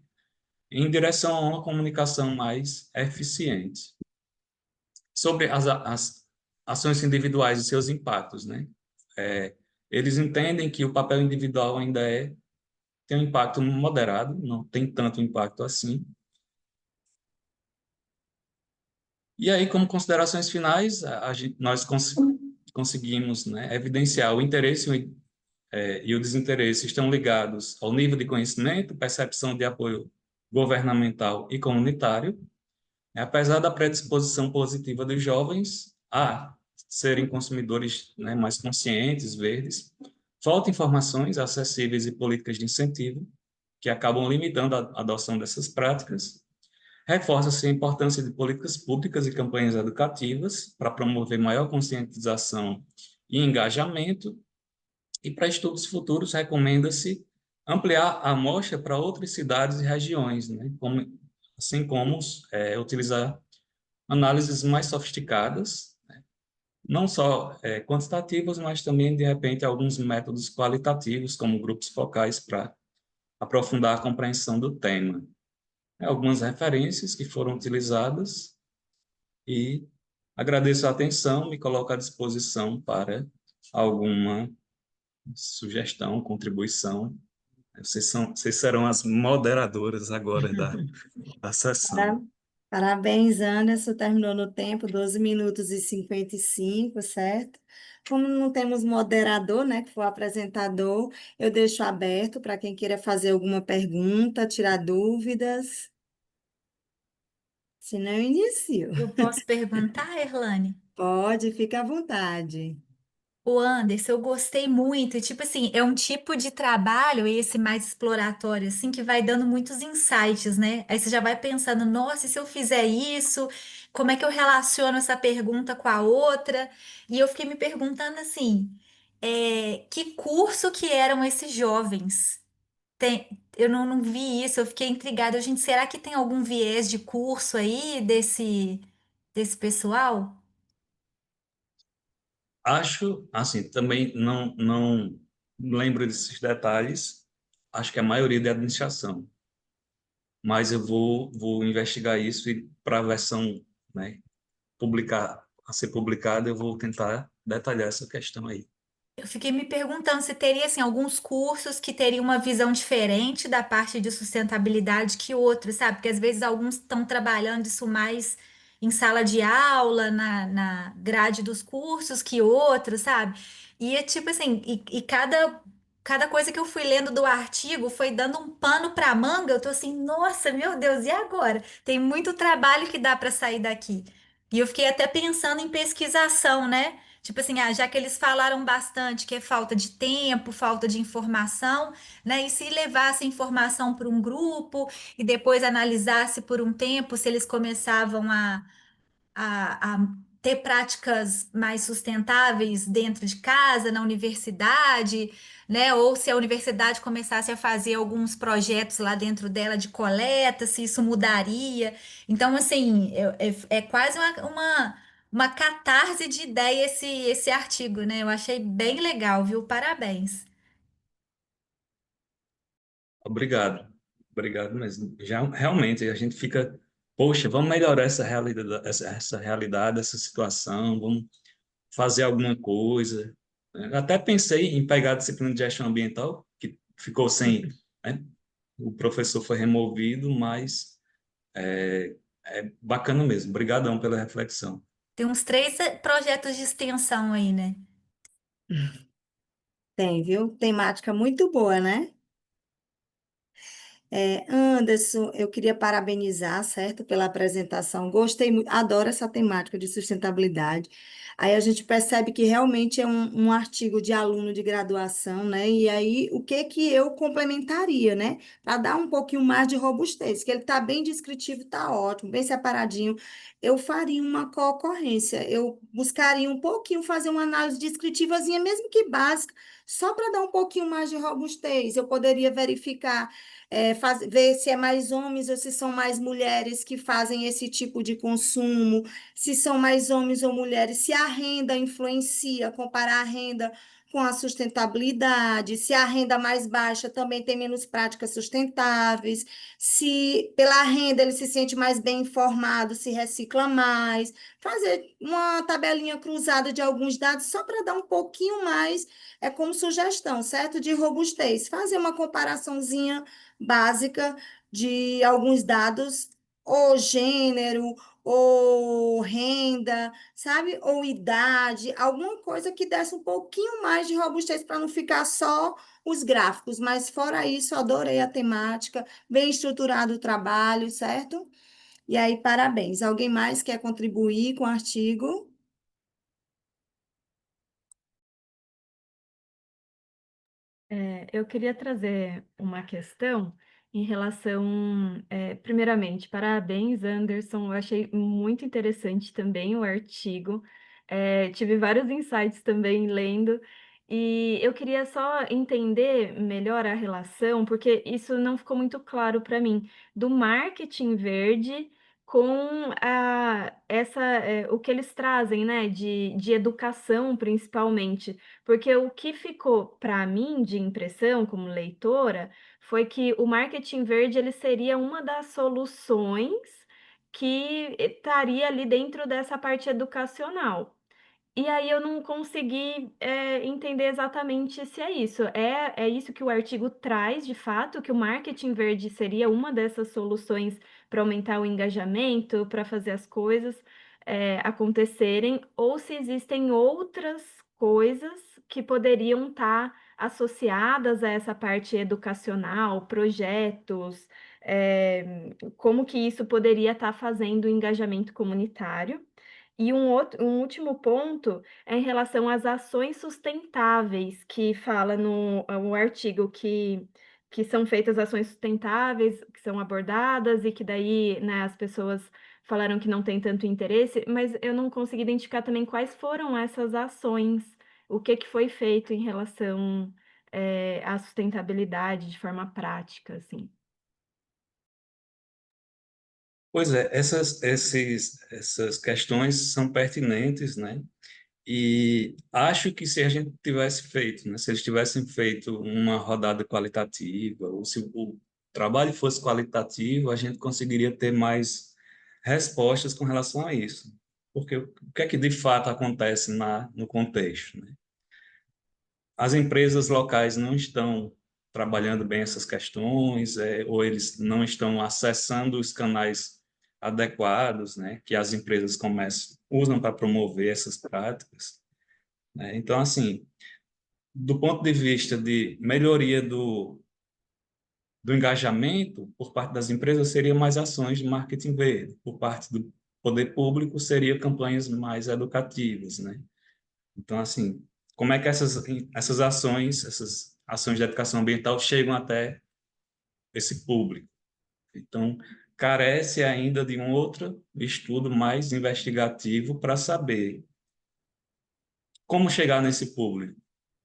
em direção a uma comunicação mais eficiente. Sobre as ações individuais e seus impactos, né? Eles entendem que o papel individual ainda tem um impacto moderado, não tem tanto impacto assim. E aí, como considerações finais, nós conseguimos, né, evidenciar o interesse e o desinteresse estão ligados ao nível de conhecimento, percepção de apoio governamental e comunitário, apesar da predisposição positiva dos jovens a serem consumidores, né, mais conscientes, verdes, faltam informações acessíveis e políticas de incentivo que acabam limitando a adoção dessas práticas. Reforça-se a importância de políticas públicas e campanhas educativas para promover maior conscientização e engajamento. E para estudos futuros, recomenda-se ampliar a amostra para outras cidades e regiões, né? Assim como utilizar análises mais sofisticadas, né? Não só quantitativas, mas também, de repente, alguns métodos qualitativos, como grupos focais, para aprofundar a compreensão do tema. Algumas referências que foram utilizadas e agradeço a atenção, me coloco à disposição para alguma sugestão, contribuição. Vocês serão as moderadoras agora da sessão. Para- Parabéns, Anderson. Terminou no tempo, 12 minutos e 55, certo? Como não temos moderador, né, que for apresentador, eu deixo aberto para quem queira fazer alguma pergunta, tirar dúvidas. Se não, eu inicio. Eu posso perguntar, Erlane? Pode, fica à vontade. O Anderson, eu gostei muito. E, tipo assim, é um tipo de trabalho, esse mais exploratório, assim, que vai dando muitos insights, né? Aí você já vai pensando, nossa, e se eu fizer isso, como é que eu relaciono essa pergunta com a outra? E eu fiquei me perguntando assim, que curso que eram esses jovens? Eu não vi isso, eu fiquei intrigada. Gente, será que tem algum viés de curso aí desse pessoal? Acho, assim, também não lembro desses detalhes, acho que a maioria é de administração, mas eu vou investigar isso e para a versão, né, a ser publicada, eu vou tentar detalhar essa questão aí. Eu fiquei me perguntando se teria assim, alguns cursos que teriam uma visão diferente da parte de sustentabilidade que outros, sabe? Porque às vezes alguns estão trabalhando isso mais em sala de aula, na grade dos cursos, que outros, sabe? E é tipo assim, cada coisa que eu fui lendo do artigo foi dando um pano para manga. Eu tô assim, nossa, meu Deus, e agora? Tem muito trabalho que dá para sair daqui. E eu fiquei até pensando em pesquisação, né? Tipo assim, já que eles falaram bastante que é falta de tempo, falta de informação, né? E se levasse a informação para um grupo e depois analisasse por um tempo se eles começavam a ter práticas mais sustentáveis dentro de casa, na universidade, né? Ou se a universidade começasse a fazer alguns projetos lá dentro dela de coleta, se isso mudaria. Então, assim, é quase uma catarse de ideia esse artigo, né? Eu achei bem legal, viu? Parabéns. Obrigado, obrigado mesmo. Já realmente a gente fica, poxa, vamos melhorar essa realidade, essa situação, vamos fazer alguma coisa. Eu até pensei em pegar a disciplina de gestão ambiental, que ficou sem, né? O professor foi removido, mas é bacana mesmo. Obrigadão pela reflexão. Tem uns três projetos de extensão aí, né? Tem, viu? Temática muito boa, né? Anderson, eu queria parabenizar, certo, pela apresentação. Gostei muito, adoro essa temática de sustentabilidade. Aí a gente percebe que realmente é um artigo de aluno de graduação, né? E aí, o que que eu complementaria, né? Para dar um pouquinho mais de robustez, que ele está bem descritivo, está ótimo, bem separadinho. Eu faria uma concorrência, eu buscaria um pouquinho fazer uma análise descritivazinha, mesmo que básica, só para dar um pouquinho mais de robustez. Eu poderia verificar ver se é mais homens ou se são mais mulheres que fazem esse tipo de consumo, se são mais homens ou mulheres, se a renda influencia, comparar a renda com a sustentabilidade, se a renda mais baixa também tem menos práticas sustentáveis, se pela renda ele se sente mais bem informado, se recicla mais, fazer uma tabelinha cruzada de alguns dados só para dar um pouquinho mais, como sugestão, certo? De robustez, fazer uma comparaçãozinha básica de alguns dados, ou gênero, ou renda, sabe? Ou idade, alguma coisa que desse um pouquinho mais de robustez para não ficar só os gráficos. Mas fora isso, adorei a temática, bem estruturado o trabalho, certo? E aí, parabéns. Alguém mais quer contribuir com o artigo? Eu queria trazer uma questão em relação, primeiramente, parabéns, Anderson. Eu achei muito interessante também o artigo. Tive vários insights também lendo, e eu queria só entender melhor a relação, porque isso não ficou muito claro para mim, do marketing verde com o que eles trazem, né, de educação, principalmente. Porque o que ficou para mim de impressão como leitora, foi que o marketing verde ele seria uma das soluções que estaria ali dentro dessa parte educacional. E aí eu não consegui, entender exatamente se é isso. É isso que o artigo traz de fato, que o marketing verde seria uma dessas soluções para aumentar o engajamento, para fazer as coisas, acontecerem, ou se existem outras coisas que poderiam estar associadas a essa parte educacional, projetos, como que isso poderia estar fazendo o engajamento comunitário. E um último ponto é em relação às ações sustentáveis, que fala no o artigo que são feitas ações sustentáveis, que são abordadas e que daí, né, as pessoas falaram que não tem tanto interesse, mas eu não consegui identificar também quais foram essas ações, o que que foi feito em relação, à sustentabilidade de forma prática, assim. Pois é, essas questões são pertinentes, né? E acho que se a gente tivesse feito, né, se eles tivessem feito uma rodada qualitativa, ou se o trabalho fosse qualitativo, a gente conseguiria ter mais respostas com relação a isso. Porque o que é que de fato acontece no contexto, né? As empresas locais não estão trabalhando bem essas questões, ou eles não estão acessando os canais adequados, né, que as empresas usam para promover essas práticas, né? Então, assim, do ponto de vista de melhoria do engajamento por parte das empresas, seria mais ações de marketing verde. Por parte do poder público, seria campanhas mais educativas, né? Então, assim, como é que essas ações de educação ambiental chegam até esse público? Então, carece ainda de um outro estudo mais investigativo para saber como chegar nesse público,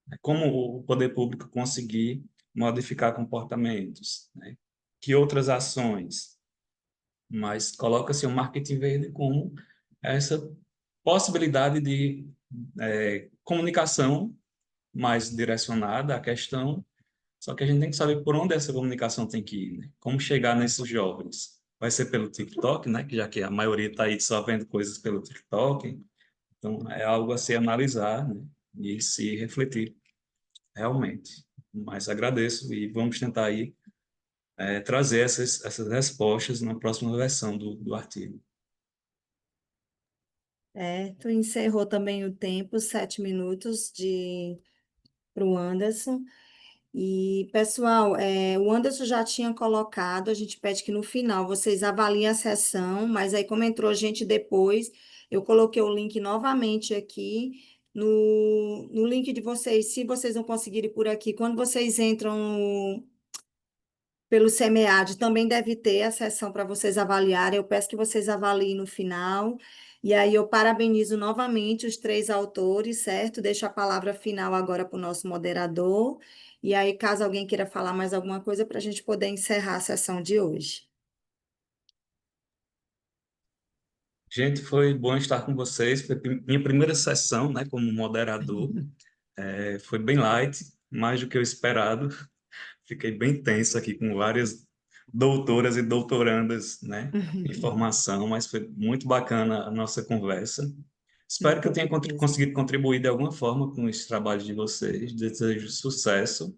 né? Como o poder público conseguir modificar comportamentos, né? Que outras ações? Mas coloca-se o marketing verde como essa possibilidade de comunicação mais direcionada à questão, só que a gente tem que saber por onde essa comunicação tem que ir, né? Como chegar nesses jovens. Vai ser pelo TikTok, né? Que já que a maioria está aí só vendo coisas pelo TikTok, então é algo a se analisar, né? E se refletir realmente. Mas agradeço e vamos tentar aí trazer essas respostas na próxima versão do artigo. Tu encerrou também o tempo, 7 minutos para o Anderson. E, pessoal, o Anderson já tinha colocado, a gente pede que no final vocês avaliem a sessão, mas aí como entrou gente depois, eu coloquei o link novamente aqui no link de vocês, se vocês não conseguirem por aqui, quando vocês entram pelo SEMEAD, também deve ter a sessão para vocês avaliarem. Eu peço que vocês avaliem no final. E aí eu parabenizo novamente os três autores, certo? Deixo a palavra final agora para o nosso moderador. E aí, caso alguém queira falar mais alguma coisa, para a gente poder encerrar a sessão de hoje. Gente, foi bom estar com vocês. Foi minha primeira sessão, né, como moderador. Foi bem light, mais do que eu esperado. Fiquei bem tenso aqui com várias doutoras e doutorandas, né, em formação, mas foi muito bacana a nossa conversa. Espero que eu tenha conseguido contribuir de alguma forma com esse trabalho de vocês. Desejo sucesso.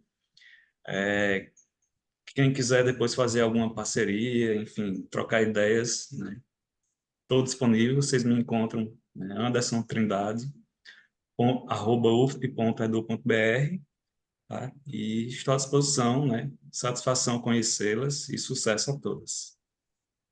Quem quiser depois fazer alguma parceria, enfim, trocar ideias, né, estou disponível. Vocês me encontram, né, Anderson Trindade, @ufp.edu.br, tá? E estou à disposição, né? Satisfação conhecê-las e sucesso a todas.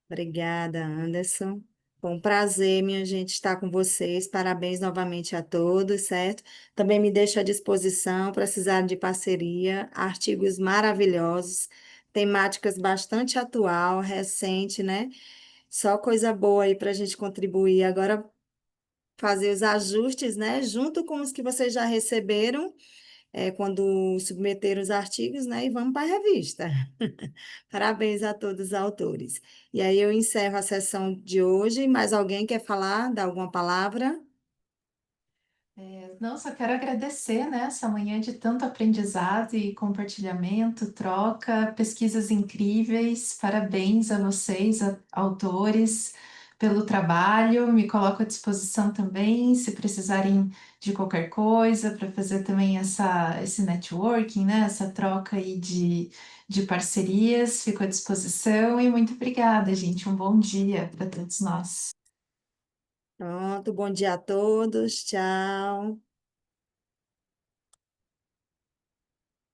Obrigada, Anderson. Foi um prazer, minha gente, estar com vocês. Parabéns novamente a todos, certo? Também me deixo à disposição, precisar de parceria, artigos maravilhosos, temáticas bastante atual, recente, né? Só coisa boa aí para a gente contribuir. Agora, fazer os ajustes, né? Junto com os que vocês já receberam quando submeter os artigos, né? E vamos para a revista. Parabéns a todos os autores. E aí eu encerro a sessão de hoje. Mais alguém quer falar, dar alguma palavra? Não, só quero agradecer, né, essa manhã de tanto aprendizado e compartilhamento, troca, pesquisas incríveis. Parabéns a vocês, autores, pelo trabalho. Me coloco à disposição também, se precisarem de qualquer coisa, para fazer também esse networking, né, essa troca aí de parcerias. Fico à disposição e muito obrigada, gente. Um bom dia para todos nós. Pronto, bom dia a todos. Tchau.